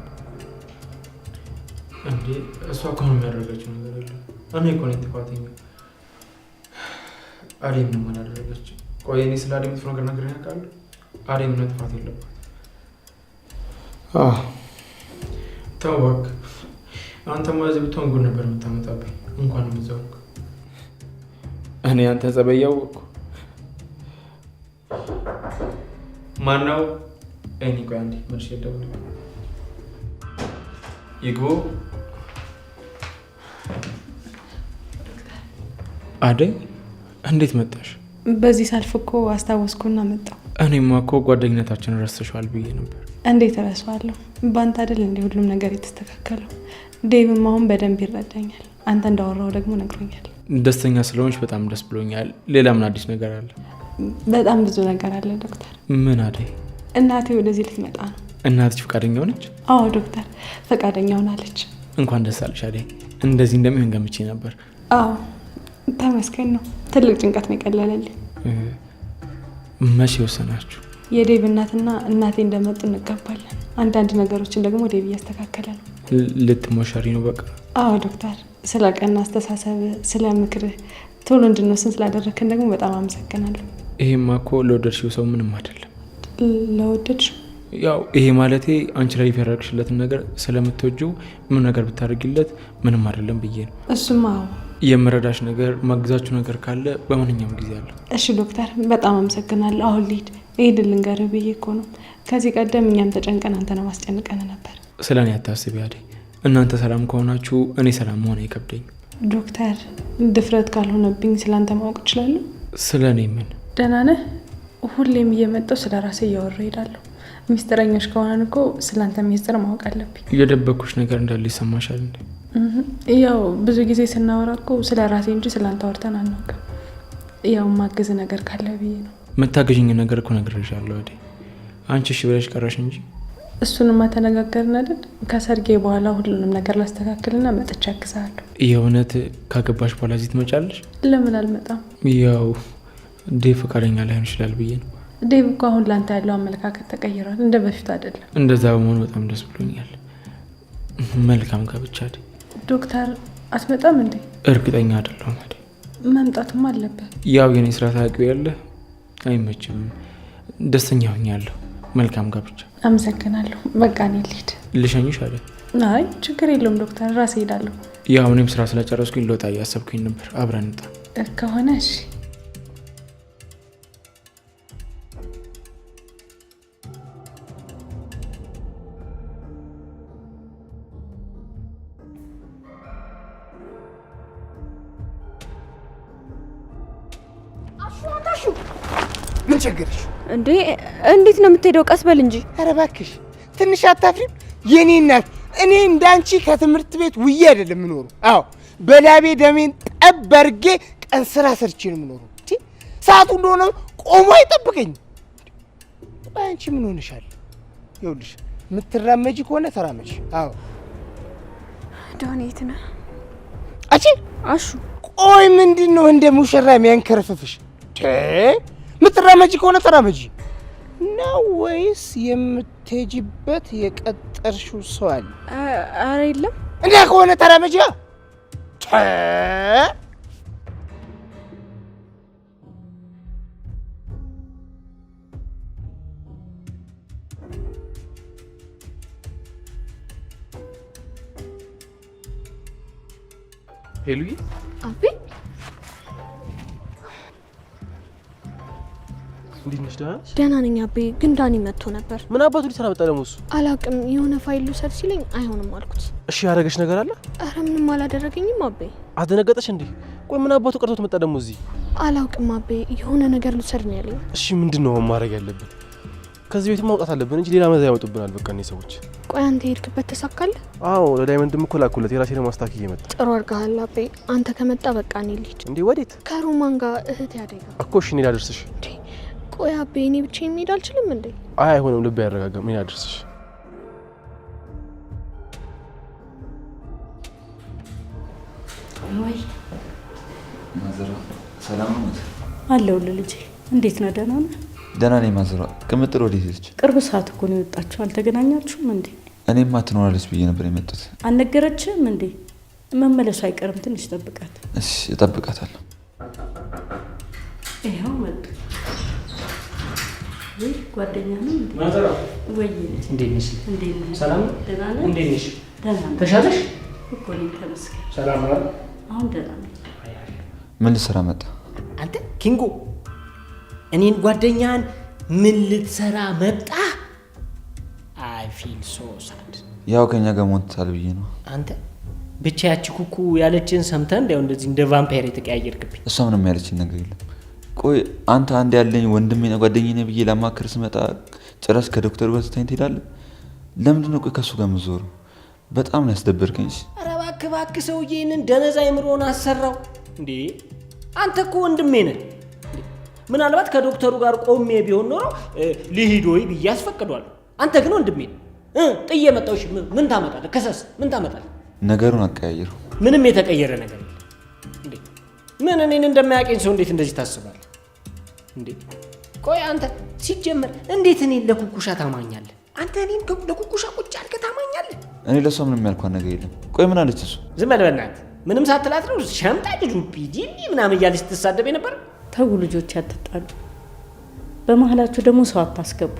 እንዴ እሷ እኮ ነው የሚያደርገችው ነገር የለም። እኔ እኮ ነኝ ጥፋተኛ። አዴም ነው አላደረገችው። ቆይ እኔ ስለ አዴም መጥፎ ነገር ነግሬህ አውቃለሁ? አዴም ነው ጥፋት የለባት። ተው እባክህ። አንተማ እዚህ ብትሆን ጉድ ነበር የምታመጣብኝ። እንኳን ምዘውክ እኔ አንተ ጸባይ ያወቅኩ ማነው? እኔ ቆይ አንዴ መልሼ ልደውል። ይግቡ። አደይ እንዴት መጣሽ?
በዚህ ሳልፍ እኮ አስታወስኩና መጣሁ።
እኔማ እኮ ጓደኝነታችን ረስተሽዋል ብዬ ነበር።
እንዴት እረሳዋለሁ? በአንተ አይደል እንዴ ሁሉም ነገር የተስተካከለው? ዴቭም አሁን በደንብ ይረዳኛል። አንተ እንዳወራው ደግሞ ነግሮኛል።
ደስተኛ ስለሆንሽ በጣም ደስ ብሎኛል። ሌላ ምን አዲስ ነገር አለ?
በጣም ብዙ ነገር አለ ዶክተር።
ምን አደይ?
እናቴ ወደዚህ ልትመጣ ነው።
እናትሽ ፈቃደኛ ሆነች?
አዎ ዶክተር፣ ፈቃደኛ ሆናለች።
እንኳን ደስ አለሽ አደይ። እንደዚህ እንደሚሆን ገምቼ ነበር።
አዎ ተመስገን ነው። ትልቅ ጭንቀት ነው የቀለለልኝ።
መቼ ወሰናችሁ?
የዴቭ እናትና እናቴ እንደመጡ እንጋባለን። አንዳንድ ነገሮችን ደግሞ ዴቭ እያስተካከለ ነው።
ልትሞሸሪ ነው በቃ?
አዎ ዶክተር፣ ስለ ቀና አስተሳሰብ፣ ስለ ምክርህ ቶሎ እንድንወስን ስላደረግከን ደግሞ በጣም አመሰግናለሁ።
ይሄማ እኮ ለወደድሽው ሰው ምንም አይደለም።
ለወደድሽው?
ያው ይሄ ማለቴ አንቺ ላይ ያደረግሽለትን ነገር ስለምትወጂው ምን ነገር ብታደርጊለት ምንም አይደለም ብዬ ነው።
እሱማ አዎ።
የምረዳሽ ነገር ማግዛችሁ ነገር ካለ በማንኛውም ጊዜ አለ።
እሺ ዶክተር፣ በጣም አመሰግናለሁ። አሁን ልሂድ። ይሄድ ልንገርህ ብዬ እኮ ነው። ከዚህ ቀደም እኛም ተጨንቀን አንተ ነው ማስጨንቀን ነበር።
ስለ እኔ አታስቢ አደይ። እናንተ ሰላም ከሆናችሁ እኔ ሰላም መሆን አይከብደኝ።
ዶክተር፣ ድፍረት ካልሆነብኝ ስለ አንተ ማወቅ እችላለሁ?
ስለ እኔ ምን?
ደህና ነህ? ሁሌም እየመጣሁ ስለ ራሴ እያወራ ሄዳለሁ። ሚስጥረኞች ከሆነን እኮ ስለ አንተ ሚስጥር ማወቅ አለብኝ።
የደበኩሽ ነገር እንዳለ ይሰማሻል እንዴ?
ያው ብዙ ጊዜ ስናወራ እኮ ስለ ራሴ እንጂ ስለ አንተ አውርተን አናውቅም። ያው ማግዝ ነገር ካለ ብዬ ነው።
መታገዥኝ ነገር እኮ ነግሬሻለሁ አደይ። አንቺ እሺ ብለሽ ቀረሽ እንጂ።
እሱንማ ተነጋገርን አይደል? ከሰርጌ በኋላ ሁሉንም ነገር ላስተካክልና መጥቻ አግዛለሁ።
የእውነት ካገባሽ በኋላ እዚህ ትመጫለሽ?
ለምን አልመጣም?
ያው ዴቭ ፈቃደኛ ላይሆን ይችላል ብዬ ነው።
ዴቭ እኮ አሁን ላንተ ያለው አመለካከት ተቀይሯል፣ እንደ በፊቱ አይደለም።
እንደዛ በመሆኑ በጣም ደስ ብሎኛል። መልካም ጋብቻ አደይ።
ዶክተር፣ አትመጣም እንዴ?
እርግጠኛ አይደለሁም።
መምጣትም አለበት።
ያው የኔ ስራ ታውቂው ያለ አይመችም። ደስተኛ ሆኛለሁ። መልካም ጋብቻ።
አመሰግናለሁ። በቃ እኔ ልሂድ።
ልሸኝሽ አይደል?
አይ ችግር የለውም ዶክተር፣ ራሴ ሄዳለሁ።
ያው እኔም ስራ ስለጨረስኩኝ ልወጣ እያሰብኩኝ ነበር። አብረን እንጣ
ከሆነ እሺ።
ምን ቸገረሽ
እንዴ? እንዴት ነው የምትሄደው? ቀስ በል እንጂ።
ኧረ እባክሽ ትንሽ አታፍሪም? የኔ እናት እኔ እንዳንቺ ከትምህርት ቤት ውዬ አይደለም የምኖረው። አዎ በላቤ ደሜን ጠብ አድርጌ ቀን ስራ ሰርቼ ነው የምኖረው። ሰዓቱ እንደሆነ ቆሞ አይጠብቀኝ። ቆይ አንቺ ምን ሆነሻል? ይኸውልሽ የምትራመጂ ከሆነ ተራመጂ። አዎ
ዳኒ የት ነህ?
አሹ ቆይ ምንድን ነው እንደ ሙሽራ የሚያንከረፍፍሽ? የምትራመጂ ከሆነ ተራመጂ ነው ወይስ የምትሄጂበት የቀጠርሽው ሰው አለ?
ኧረ የለም።
እንዲያ ከሆነ ተራመጂ።
ሄሉዬ።
አቤ
እንዴት ነሽ? ደህና ነሽ?
ደህና ነኝ አቤ። ግን ዳኒ መጥቶ ነበር።
ምን አባቱ ሊሰራ መጣ ደግሞ እሱ?
አላውቅም። የሆነ ፋይል ልውሰድ ሲለኝ አይሆንም አልኩት።
እሺ ያደረገሽ ነገር አለ?
አረ ምንም አላደረገኝም አቤ።
አደነገጠሽ እንዴ? ቆይ ምን አባቱ ቀርቶት መጣ ደግሞ እዚህ?
አላውቅም አቤ። የሆነ ነገር ልውሰድ ነው ያለኝ።
እሺ ምንድን ነው ማድረግ ያለብን? ከዚህ ቤት ማውጣት አለብን እንጂ ሌላ መዛ ያመጡብናል። በቃ እኔ ሰዎች።
ቆይ አንተ ሄድክበት ተሳካለ?
አዎ ለዳይመንድም እኮ ላኩለት። የራሴ ነው ማስታኪ እየመጣ።
ጥሩ አድርገሃል አቤ። አንተ ከመጣ በቃ እኔ ልሂድ።
እንዴ ወዴት?
ከሮማን ጋር እህት ያደጋ
እኮ። እሺ እኔ ላደርስሽ።
ቆይ አቤ እኔ ብቻዬን መሄድ አልችልም እንዴ?
አይ አይሆንም፣ ልብ ያረጋጋም። እኔ ላደርስሽ።
ወይ
ማዘሯ ሰላም ነው
አለሁልህ ልጄ። እንዴት ነህ? ደህና ነህ?
ደህና ነኝ ማዘሯ። ቅምጥል ወዴት ሄደች?
ቅርብ ሰዓት እኮ ነው የወጣችው። አልተገናኛችሁም እንዴ?
እኔማ ትኖራለች ብዬ ነበር የመጡት።
አልነገረችህም እንዴ? መመለሱ አይቀርም፣ ትንሽ ጠብቃት።
እሺ እጠብቃታለሁ።
ይኸው መጡ። ወይ ጓደኛ ነው እንዴ?
ማዘሯ
ወይ
እንዴት ነሽ?
እንዴት ነህ?
ሰላም
ደህና ነህ?
እንዴት ነሽ?
ደህና ነህ?
ተሻለሽ?
እኮ ነኝ ተመስገን።
ሰላም ነው?
አሁን ደህና ነኝ።
ምን ልትሰራ መጣ?
አንተ ኪንጎ እኔን ጓደኛን ምን ልትሰራ መጣ? አይ ፊል ሶ ሳድ።
ያው ከኛ ጋር ሞንታል ብዬ ነው።
አንተ ብቻ ያቺ ኩኩ ያለችን ሰምተህ እንዳው እንደዚህ እንደ ቫምፓየር የተቀያየርክብኝ።
እሷ ምንም ያለችን ነገር የለም። ቆይ አንተ አንድ ያለኝ ወንድሜ ነው ጓደኛዬ ነው ብዬ ለማከር ስመጣ ጭራሽ ከዶክተሩ ጋር ትታኝ ትሄዳለህ? ለምንድን ነው ቆይ ከሱ ጋር የምዞረው? በጣም ነው ያስደበርከኝ።
ኧረ እባክህ እባክህ ሰውዬ ይህንን ደነዛ አይምሮን አሰራው እንዴ? አንተ እኮ ወንድሜ ነህ። ምናልባት ከዶክተሩ ጋር ቆሜ ቢሆን ኖሮ ልሂድ ወይ ብዬ አስፈቅዷል። አንተ ግን ወንድሜ ነህ። ጥዬ መጣሁ። እሺ ምን ታመጣለህ? ከሰስ ምን ታመጣለህ?
ነገሩን አቀያየሩ።
ምንም የተቀየረ ነገር የለም እንዴ? ምን እኔን እንደማያውቀኝ ሰው እንዴት እንደዚህ ታስባለህ እንዴ? ቆይ አንተ ሲጀመር እንዴት እኔን ለኩኩሻ ታማኛለህ? አንተ እኔን ለኩኩሻ ቁጭ አድርገህ ታማኛለህ?
እኔ ለሷ ምንም ያልኳት ነገር የለም። ቆይ ምን አለች እሱ?
ዝም በል በእናትህ። ምንም ሳትላት ነው ሸምጣጭ ዱፒዲ ምናምን እያለች ስትሳደብ ነበር።
ተው ልጆች አትጣሉ። በመሀላችሁ ደግሞ ሰው አታስገቡ።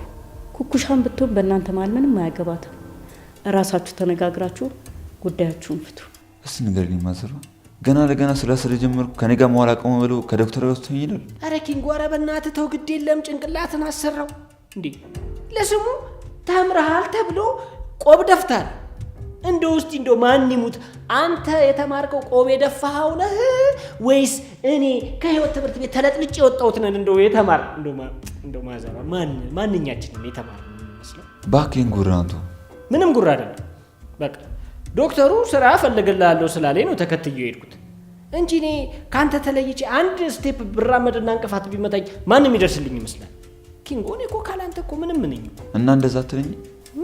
ኩኩሻን ብትሆን በእናንተ መሀል ምንም አያገባትም። እራሳችሁ ተነጋግራችሁ ጉዳያችሁን ፍቱ።
እስቲ ንገሪኝ ማዘሯ። ገና ለገና ስራ ስለጀመርኩ ከኔ ጋር መዋል አቆመ ብለው ከዶክተር ጋር ወስቶኝ ይላል።
አረ ኪንጎ፣ ኧረ በእናትህ ተው፣ ግድ የለም ጭንቅላትን አሰራው እንዴ። ለስሙ ተምረሃል ተብሎ ቆብ ደፍታል። እንደው እስቲ እንደው ማን ይሙት አንተ የተማርከው ቆብ የደፋኸው ነህ ወይስ እኔ ከህይወት ትምህርት ቤት ተለጥልጭ የወጣሁት ነን? እንደው የተማር እንደው ማዘሯ ማንኛችንም የተማር መስለው
ባክን ጉራንቱ
ምንም ጉራ አይደለም። በቃ ዶክተሩ ስራ ፈልግልሃለሁ ስላለኝ ነው ተከትዬው ሄድኩት እንጂ እኔ ካንተ ተለይቼ አንድ ስቴፕ ብራመድና እንቅፋት ቢመታኝ ማንም ይደርስልኝ ይመስላል? ኪንጎ፣ እኔ እኮ ካላንተ እኮ ምንም ነኝ
እና እንደዛ አትለኝ።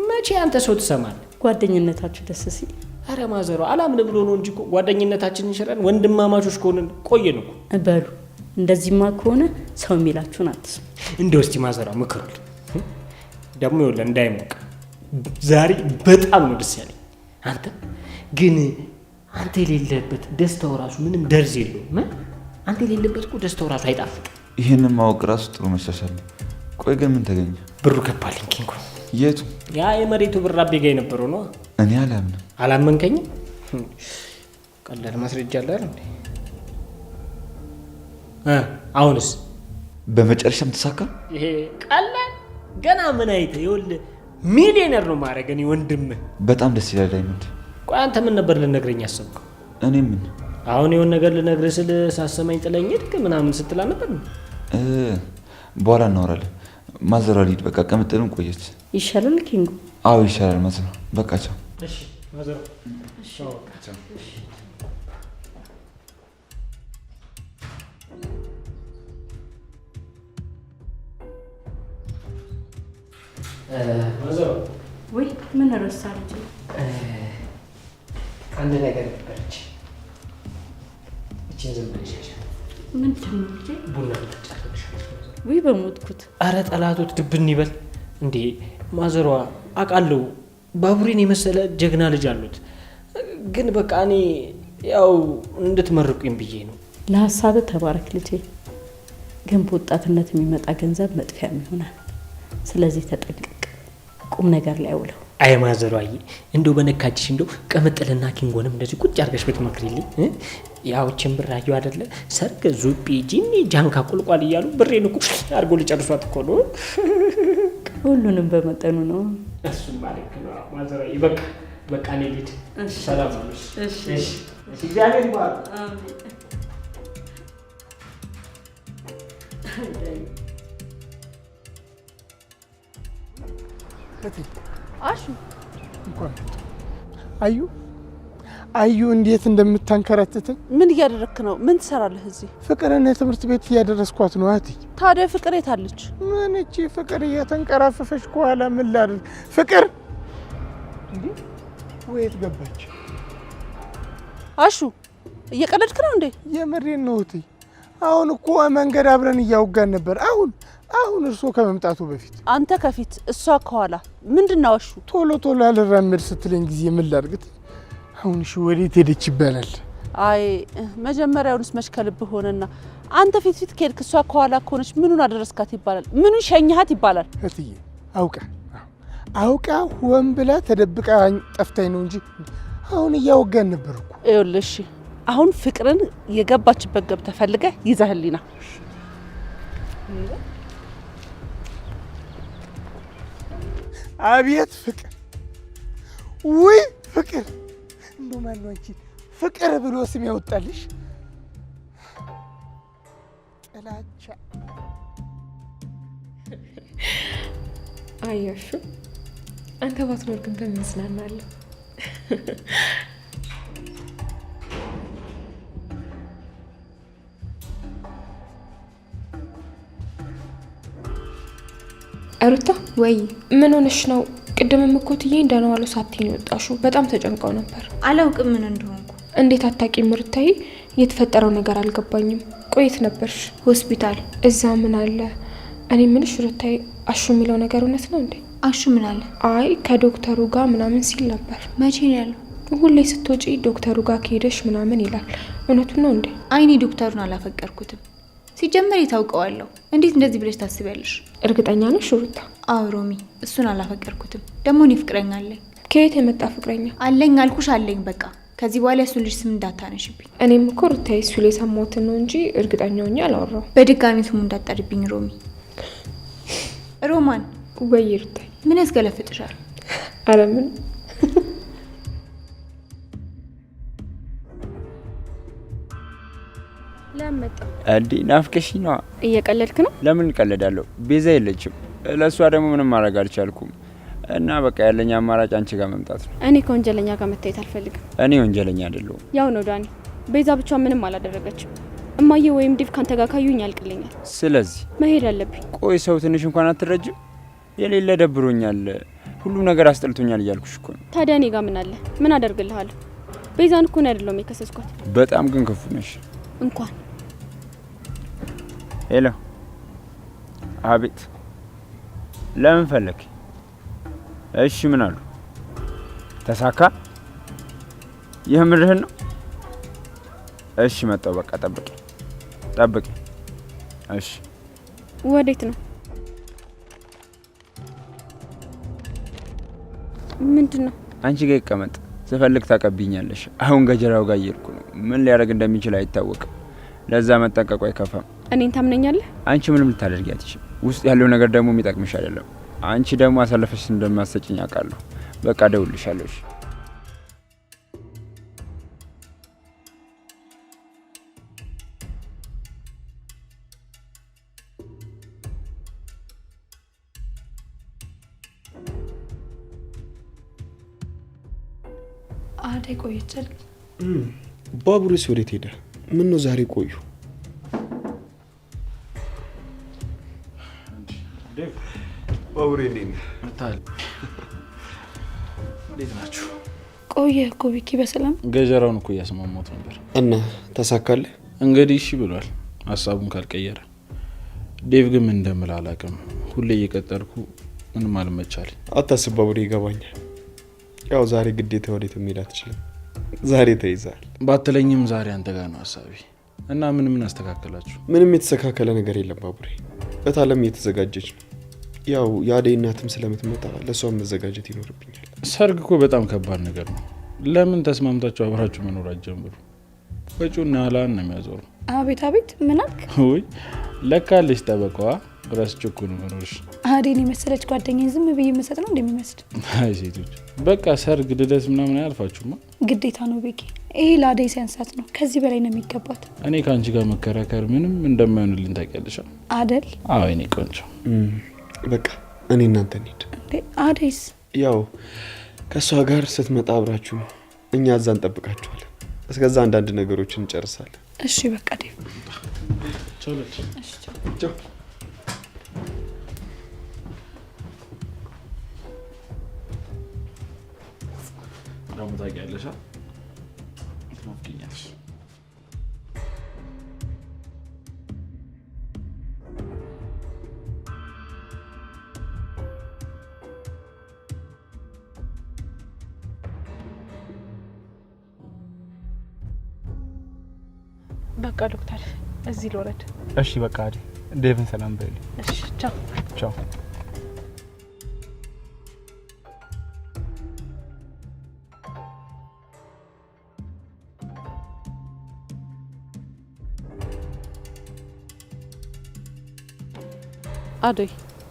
መቼ አንተ ሰው ትሰማለህ?
ጓደኝነታችሁ ደስ ሲል።
አረ ማዘሯ አላምን ብሎ ነው እንጂ እኮ ጓደኝነታችንን ሽረን ወንድማማቾች ከሆንን ቆየን እኮ።
በሉ እንደዚህማ ከሆነ ሰው የሚላችሁን አትስሙ።
እንደው እስቲ ማዘሯ ምክሩል ደግሞ ይኸውልህ እንዳይሞቅ ዛሬ በጣም ነው ደስ ያለኝ። አንተ ግን አንተ የሌለበት ደስታው ራሱ ምንም ደርዝ የለውም። አንተ የሌለበት እኮ ደስታው ራሱ አይጣፍጥም።
ይህንን ማወቅ ራሱ ጥሩ መሻሻል ነው። ቆይ ግን ምን ተገኘ?
ብሩ ገባልኝ ኪንጎ።
የቱ? ያ
የመሬቱ ብር አቤ ጋ የነበረው ነው።
እኔ አላምንም።
አላመንከኝም? ቀላል ማስረጃ አለ አይደል? አሁንስ
በመጨረሻም ተሳካ?
ይሄ ቀላል ገና ምን አይተህ? ይኸውልህ ሚሊዮነር ነው ማድረግ እኔ ወንድምህ።
በጣም ደስ ይላል ዳይመንድ።
ቆይ አንተ ምን ነበር ልነግረኝ ያሰብከው?
እኔ ምን
አሁን የሆነ ነገር ልነግርህ ስል ሳሰማኝ ጥለኝ ሄድክ ምናምን ስትላ ነበር።
በኋላ እናወራለን። ማዘሯ ልሂድ በቃ። ቅምጥልም ቆየች።
ይሻላል ኪንጎ?
አዎ ይሻላል ማዘሯ። በቃ ቻው።
እሺ ማዘሯ። ቻው። ማዘሯ።
ወይ ምን ረሳ ልጅ?
አንድ ነገር ነበረች። እቺን ዝም ብለሽ
ምንድን ነው ልጄ?
ቡና ልትጨርሽ?
ወይ በሞትኩት።
አረ ጠላቶት ድብን ይበል እንዴ! ማዘሯ አውቃለሁ ባቡሬን የመሰለ ጀግና ልጅ አሉት። ግን በቃ እኔ ያው እንድትመርቁኝ ብዬ ነው።
ለሀሳብ ተባረክ ልጄ። ግን በወጣትነት የሚመጣ ገንዘብ መጥፊያም ይሆናል። ስለዚህ ተጠንቀቅ፣ ቁም ነገር ላይ አውለው።
አይ ማዘሯዬ፣ እንደው በነካችሽ እንደው ቅምጥልና ኪንጎንም እንደዚህ ቁጭ አድርገሽ ብትመክሪልኝ። ያውችን ብር አየሁ አይደለ? ሰርግ፣ ዙጲ፣ ጂኒ፣ ጃንካ፣ ቁልቋል እያሉ ብሬን እኮ አድርጎ ሊጨርሷት እኮ ነው።
ሁሉንም በመጠኑ ነው።
እሱም ማለት ነው ማዘሯዬ። በቃ በቃ እኔ ልሂድ። ሰላም ነው። እሺ እሺ። እግዚአብሔር ይባርክ። አሜን።
አሹ እንኳን አዩ አዩ እንዴት እንደምታንከራትተኝ።
ምን እያደረክ ነው? ምን ትሰራለህ እዚህ?
ፍቅርን ትምህርት ቤት እያደረስኳት ነው። እህቴ
ታዲያ ፍቅር የት አለች?
ምን እቺ ፍቅር እየተንቀራፈፈች ከኋላ ምን ላድርግ? ፍቅር እንዴ ወይት ገባች?
አሹ እየቀለድክ ነው እንዴ?
የምሬን ነው እህቴ። አሁን እኮ መንገድ አብረን እያወጋን ነበር። አሁን እርሶ ከመምጣቱ በፊት
አንተ ከፊት እሷ ከኋላ። ምንድነው አሹ?
ቶሎ አልራመድ ስትለኝ ጊዜ ምን ላድርግ? አሁን እሺ ወዴት ሄደች ይባላል?
አይ መጀመሪያውንስ መች ከልብህ ሆነና አንተ ፊት ከሄድክ እሷ ከኋላ ከሆነች ምኑን አደረስካት ይባላል? ምኑን ሸኛሃት ይባላል?
እህትዬ አውቃ ሆን ብላ ተደብቃ ጠፍታኝ ነው እንጂ አሁን እያወጋን ነበር እኮ።
ይኸውልሽ አሁን ፍቅርን የገባችበት ገብተህ ፈልገህ ይዘህልኝ ና።
አቤት ፍቅር! ውይ ፍቅር! እንደው ማን ነው አንቺ ፍቅር ብሎ ስም ያወጣልሽ? ጥላቻ።
አያሹ አንተ ባትኖር ግን በምን እዝናናለሁ? ሩታ
ወይ
ምን ሆነሽ ነው? ቅድምም እኮ ትዬ እንደነዋሉ ሳትኝ ወጣሽው። በጣም ተጨንቀው ነበር።
አላውቅም ምን እንደሆንኩ።
እንዴት አታውቂም ሩታዬ? የተፈጠረው ነገር አልገባኝም። ቆየት ነበርሽ?
ሆስፒታል።
እዛ ምን አለ? እኔ ምንሽ ሩታዬ፣ አሹ የሚለው ነገር እውነት ነው እንዴ?
አሹ ምን አለ?
አይ ከዶክተሩ ጋር ምናምን ሲል ነበር።
መቼ ነው ያለው?
ሁሌ ስትወጪ ዶክተሩ ጋር ከሄደሽ ምናምን ይላል። እውነቱን ነው እንዴ?
አይኔ ዶክተሩን አላፈቀርኩትም። ሲጀመር የታውቀዋለሁ። እንዴት እንደዚህ ብለሽ ታስቢያለሽ?
እርግጠኛ ነሽ ሩታ?
አዎ ሮሚ፣ እሱን አላፈቀርኩትም። ደግሞ እኔ ፍቅረኛ አለኝ።
ከየት የመጣ ፍቅረኛ?
አለኝ አልኩሽ፣ አለኝ። በቃ ከዚህ በኋላ እሱን ልጅ ስም እንዳታነሽብኝ።
እኔም እኮ ሩታዬ እሱ ላይ የሰማሁትን ነው እንጂ እርግጠኛ ሆኜ አላወራሁም።
በድጋሚ ስሙ እንዳትጠሪብኝ ሮሚ። ሮማን።
ወይ ሩታዬ፣
ምን ያስገለፍጥሻል?
አረ ምን
ለምጣ እንዴ? ናፍቀሽኝ ነዋ።
እየቀለድክ ነው?
ለምን እቀለዳለሁ? ቤዛ የለችም። ለእሷ ደግሞ ምንም ማድረግ አልቻልኩም እና በቃ ያለኝ አማራጭ አንቺ ጋር መምጣት ነው።
እኔ ከወንጀለኛ ጋር መታየት አልፈልግም።
እኔ ወንጀለኛ አይደለሁም።
ያው ነው ዳኒ። ቤዛ ብቻ ምንም አላደረገችም። እማዬ ወይም ዲቭ ካንተ ጋር ካዩኝ ያልቅልኛል።
ስለዚህ
መሄድ አለብኝ።
ቆይ ሰው ትንሽ እንኳን አትረጅም? የሌለ ደብሮኛል፣ ሁሉም ነገር አስጠልቶኛል እያልኩሽ እኮ ነው።
ታዲያ እኔ ጋር ምን አለ? ምን አደርግልሃለሁ? ቤዛን እኮ ነው አይደለም የከሰስኳት።
በጣም ግን ክፉ ነሽ።
እንኳን
ሄሎ። አቤት። ለምን ፈለክ? እሺ ምን አሉ? ተሳካ? የምርህን ነው? እሺ መጣሁ። በቃ ጠብቂ። እሺ
ወዴት ነው? ምንድን ነው?
አንቺ ጋር ይቀመጥ። ስፈልግ ታቀብኛለሽ። አሁን ገጀራው ጋር እየሄድኩ ነው። ምን ሊያደርግ እንደሚችል አይታወቅም። ለዛ መጠንቀቁ አይከፋም።
እኔን ታምነኛለህ?
አንቺ ምንም ልታደርጊ አትችይም። ውስጥ ያለው ነገር ደግሞ የሚጠቅምሽ አይደለም። አንቺ ደግሞ አሳልፈሽ እንደማትሰጪኝ አውቃለሁ። በቃ እደውልልሻለሁ።
አደይ ቆየች አይደል?
ባቡሬስ ወዴት ሄደ? ምን ነው ዛሬ ቆዩ? ባቡሬ እንዴት ነህ?
እንዴት ናችሁ?
ቆየ እኮ ቢኪ በሰላም።
ገጀራውን እኮ እያስማማሁት ነበር።
እና ተሳካለህ?
እንግዲህ እሺ ብሏል፣ ሀሳቡን ካልቀየረ። ዴቭ ግን ምን እንደምል አላውቅም። ሁሌ እየቀጠርኩ ምንም አልመቻል።
አታስብ ባቡሬ፣ ይገባኛል። ያው ዛሬ ግዴታ ወዴት የሚል አትችልም። ዛሬ ተይዛል።
ባትለኝም ዛሬ አንተ ጋር ነው ሀሳቢ። እና ምን አስተካከላችሁ?
ምንም የተስተካከለ ነገር የለም ባቡሬ። እታለም እየተዘጋጀች ነው። ያው የአደይ እናትም ስለምትመጣ ለሷም መዘጋጀት ይኖርብኛል።
ሰርግ እኮ በጣም ከባድ ነገር ነው። ለምን ተስማምታችሁ አብራችሁ መኖር አትጀምሩ? ወጪውና ላን ነው የሚያዞሩ።
አቤት አቤት፣ ምን አልክ?
ወይ ለካለች ጠበቃዋ። ረስቼው እኮ ነው መኖርሽ።
አደይን የመሰለች ጓደኛዬን ዝም ብዬ መሰጥ ነው እንደሚመስል?
አይ ሴቶች በቃ ሰርግ፣ ልደት ምናምን አያልፋችሁማ።
ግዴታ ነው ቤኪ። ይሄ ለአደይ ሲያንሳት ነው። ከዚህ በላይ ነው የሚገባት።
እኔ ከአንቺ ጋር መከራከር ምንም እንደማይሆንልኝ ታውቂያለሽ አይደል? አዎ እኔ ቆንጆ።
በቃ እኔ እናንተ እንሂድ።
አደይስ?
ያው ከእሷ ጋር ስትመጣ አብራችሁ ነው። እኛ እዛ እንጠብቃችኋለን። እስከዛ አንዳንድ ነገሮችን እንጨርሳለን።
እሺ በቃ ዴቭ።
ቻው።
ደግሞ ታውቂያለሽ ትናፍቂኛለሽ።
በቃ ዶክተር እዚህ ልወረድ?
እሺ በቃ አይደል። ዴቭን ሰላም በይልኝ።
እሺ ቻው።
ቻው።
አደይ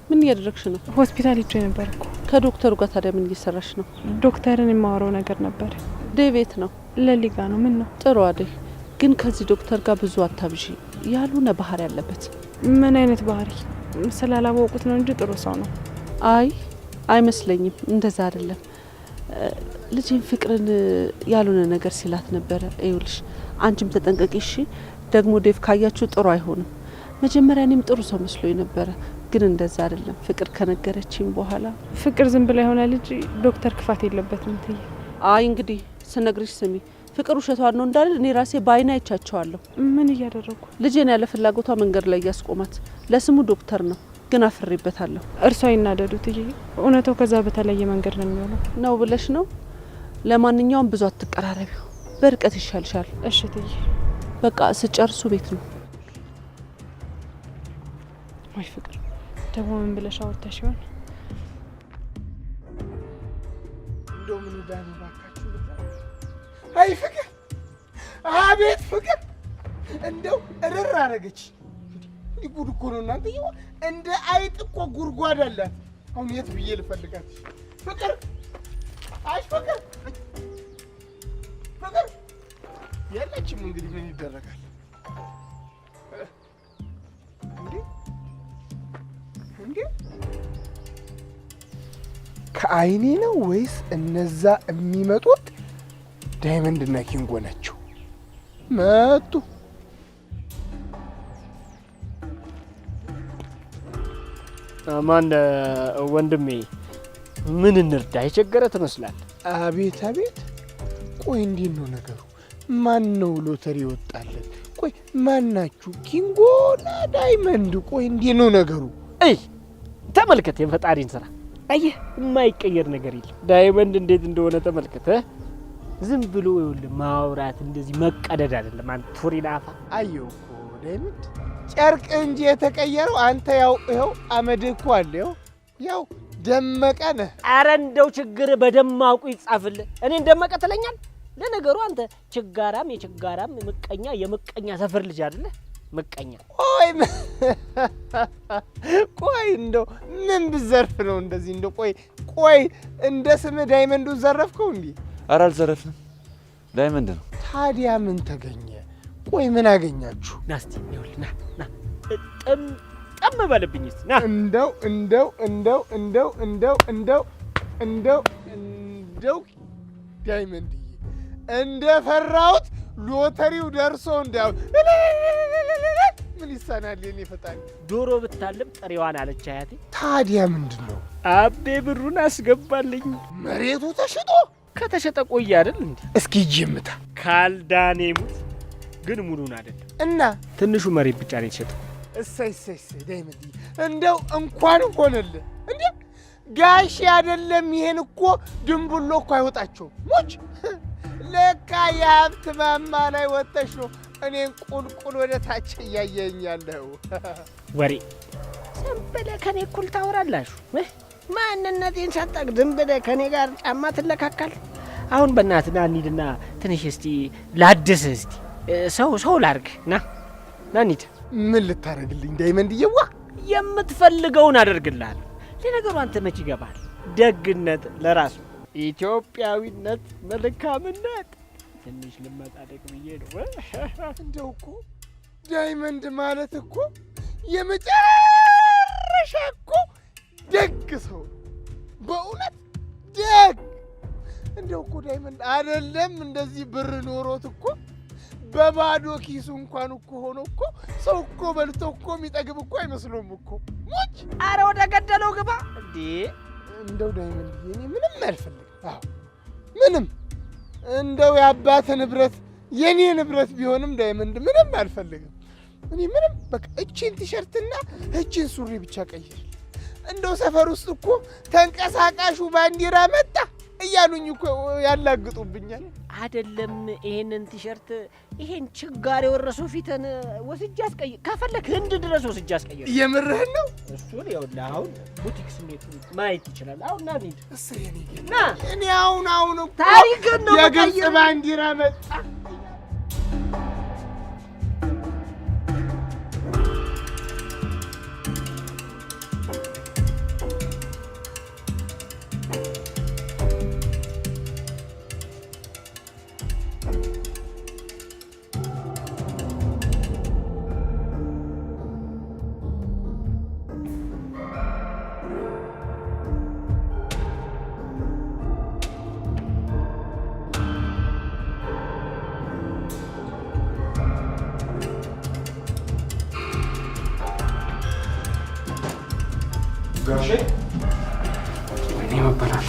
ምን እያደረግሽ ነው?
ሆስፒታል ሄጄ ነበር እኮ።
ከዶክተሩ ጋር ታዲያ ምን እየሰራሽ ነው?
ዶክተርን የማወራው ነገር ነበር።
ዴቪት ነው?
ለሊጋ ነው። ምን ነው?
ጥሩ አደይ፣ ግን ከዚህ ዶክተር ጋር ብዙ አታብዢ። ያልሆነ ባህሪ ያለበት።
ምን አይነት ባህሪ? ስላላወቁት ነው እንጂ ጥሩ ሰው ነው።
አይ አይመስለኝም፣ እንደዛ አይደለም። ልጅን ፍቅርን ያልሆነ ነገር ሲላት ነበረ። ይኸውልሽ አንቺም ተጠንቀቂ እሺ። ደግሞ ዴቭ ካያችሁ ጥሩ አይሆንም። መጀመሪያ እኔም ጥሩ ሰው መስሎኝ ነበረ፣ ግን እንደዛ አይደለም። ፍቅር ከነገረችኝ በኋላ
ፍቅር ዝም ብላ የሆነ ልጅ ዶክተር ክፋት የለበትም ትይ።
አይ እንግዲህ ስነግርሽ ስሚ፣ ፍቅር ውሸቷን ነው እንዳለ እኔ ራሴ በአይኔ አይቻቸዋለሁ።
ምን እያደረጉ?
ልጄን ያለ ፍላጎቷ መንገድ ላይ እያስቆማት። ለስሙ ዶክተር ነው፣ ግን አፍሬበታለሁ።
እርሷ ይናደዱት እዬ፣ እውነታው ከዛ በተለየ መንገድ ነው የሚሆነው።
ነው ብለሽ ነው? ለማንኛውም ብዙ አትቀራረቢው፣ በርቀት ይሻልሻል።
እሺ ትዬ።
በቃ ስጨርሱ ቤት ነው።
ወይ ፍቅር ደግሞ ምን ብለሽ አወርተሽ ይሆን?
እንደው ምን ዳኒ ባካችሁ። አይ ፍቅር፣ አቤት ፍቅር፣ እንደው እርር አረገች። ጉድ እኮ ነው እናንተ። ይኸው እንደ አይጥ እኮ ጉድጓድ አላት። አሁን የት ብዬ ልፈልጋት? ፍቅር፣ አይ ፍቅር፣ ፍቅር የለችም። እንግዲህ ምን ይደረጋል? እንዴ ከአይኔ ነው ወይስ እነዛ የሚመጡት ዳይመንድ እና ኪንጎ ናቸው? መጡ።
ማን ወንድሜ፣ ምን እንርዳ? የቸገረ ትመስላል።
አቤት አቤት። ቆይ እንዴት ነው ነገሩ? ማን ነው ሎተሪ ወጣለት? ቆይ ማን ናችሁ? ኪንጎና ዳይመንድ? ቆይ እንዴት ነው ነገሩ?
እይ ተመልከት የፈጣሪን ስራ። አየህ፣ የማይቀየር ነገር የለም። ዳይመንድ እንዴት እንደሆነ ተመልከተ። ዝም ብሎ ይኸውልህ ማውራት እንደዚህ መቀደድ አይደለም። አንተ ቶሪና አፋ
አየሁ እኮ ዳይመንድ ጨርቅ እንጂ የተቀየረው አንተ ያው ይኸው አመድህ እኮ አለ ያው ደመቀ ነህ።
ኧረ እንደው ችግር በደማቁ ይጻፍልህ። እኔን ደመቀ ትለኛል? ለነገሩ አንተ ችጋራም የችጋራም ምቀኛ የምቀኛ ሰፈር ልጅ አይደለ? ምቀኛ
ቆይ እንደው ምን ብዘርፍ ነው እንደዚህ? እንደው ቆይ እንደ ስምህ ዳይመንዱ ዘረፍከው እንዴ?
ኧረ አልዘረፍንም፣ ዳይመንድ ነው።
ታዲያ ምን ተገኘ? ቆይ ምን አገኛችሁ?
ና እስቲ ይኸውልህ ና ጠም በልብኝ እስቲ ና።
እንደው ዳይመንድዬ እንደፈራሁት ሎተሪው ደርሶ እንዳው ምን ይሳናል? የኔ ፈጣሪ
ዶሮ ብታልም ጥሬዋን አለች አያቴ።
ታዲያ ምንድነው?
አቤ ብሩን አስገባልኝ።
መሬቱ ተሽጦ
ከተሸጠ ቆየ አይደል እንዴ?
እስኪ ጅምታ
ካልዳኔ ሙት ግን ሙሉን አይደለም
እና
ትንሹ መሬት ብቻ ነው የተሸጠው።
እሰይ ዳይመንድ እንደው እንኳን ሆነልህ እንዴ ጋሽ አይደለም። ይሄን እኮ ድንቡሎ እኮ አይወጣቸውም። ሞች ለካ የሀብት ማማ ላይ ወጥተሽ ነው እኔን ቁልቁል ወደ ታች እያየኛለሁ።
ወሬ ዝም ብለህ ከኔ እኩል ታወራላችሁ። ማንነቴን ሳታውቅ ዝም ብለህ ከኔ ጋር ጫማ ትለካካል። አሁን በእናትህ ና እንሂድና ትንሽ እስቲ ላድስህ፣ እስቲ ሰው ላድርግ። ና እንሂድ።
ምን ልታደርግልኝ ዳይመንድዬዋ?
የምትፈልገውን አደርግልሃለሁ። ለነገሩ አንተ መች ይገባል? ደግነት ለራሱ ኢትዮጵያዊነት፣ መልካምነት ትንሽ ልመጣደቅ ብዬ ነው።
እንደው እኮ ዳይመንድ ማለት እኮ የመጨረሻ እኮ ደግ ሰው በእውነት ደግ። እንደው እኮ ዳይመንድ አይደለም እንደዚህ ብር ኖሮት እኮ በባዶ ኪሱ እንኳን እኮ ሆኖ እኮ ሰው እኮ በልቶ እኮ የሚጠግብ እኮ አይመስሎም እኮ። ሞች
አረ ወደ ገደለው ግባ እንዴ!
እንደው ዳይመንድ እኔ ምንም አልፈልግም። አዎ ምንም እንደው የአባት ንብረት የኔ ንብረት ቢሆንም ዳይመንድ ምንም አልፈልግም። እኔ ምንም በቃ እቺን ቲሸርትና እቺን ሱሪ ብቻ ቀይር። እንደው ሰፈር ውስጥ እኮ ተንቀሳቃሹ ባንዲራ መጣ እያሉኝ እኮ ያላግጡብኛል።
አይደለም ይሄንን ቲሸርት ይሄን ችጋር የወረሰው ፊትን ወስጄ አስቀይር፣ ከፈለክ ህንድ ድረስ ወስጄ አስቀይር።
የምርህን ነው?
እሱን ይኸውልህ አሁን ቡቲክ ስሜት ማየት ይችላል። አሁን ና እንሂድ።
ና እኔ አሁን እኮ
ታሪክን ነው
የግብፅ ባንዲራ መጣ።
ጋሼ ወይኔ መበላት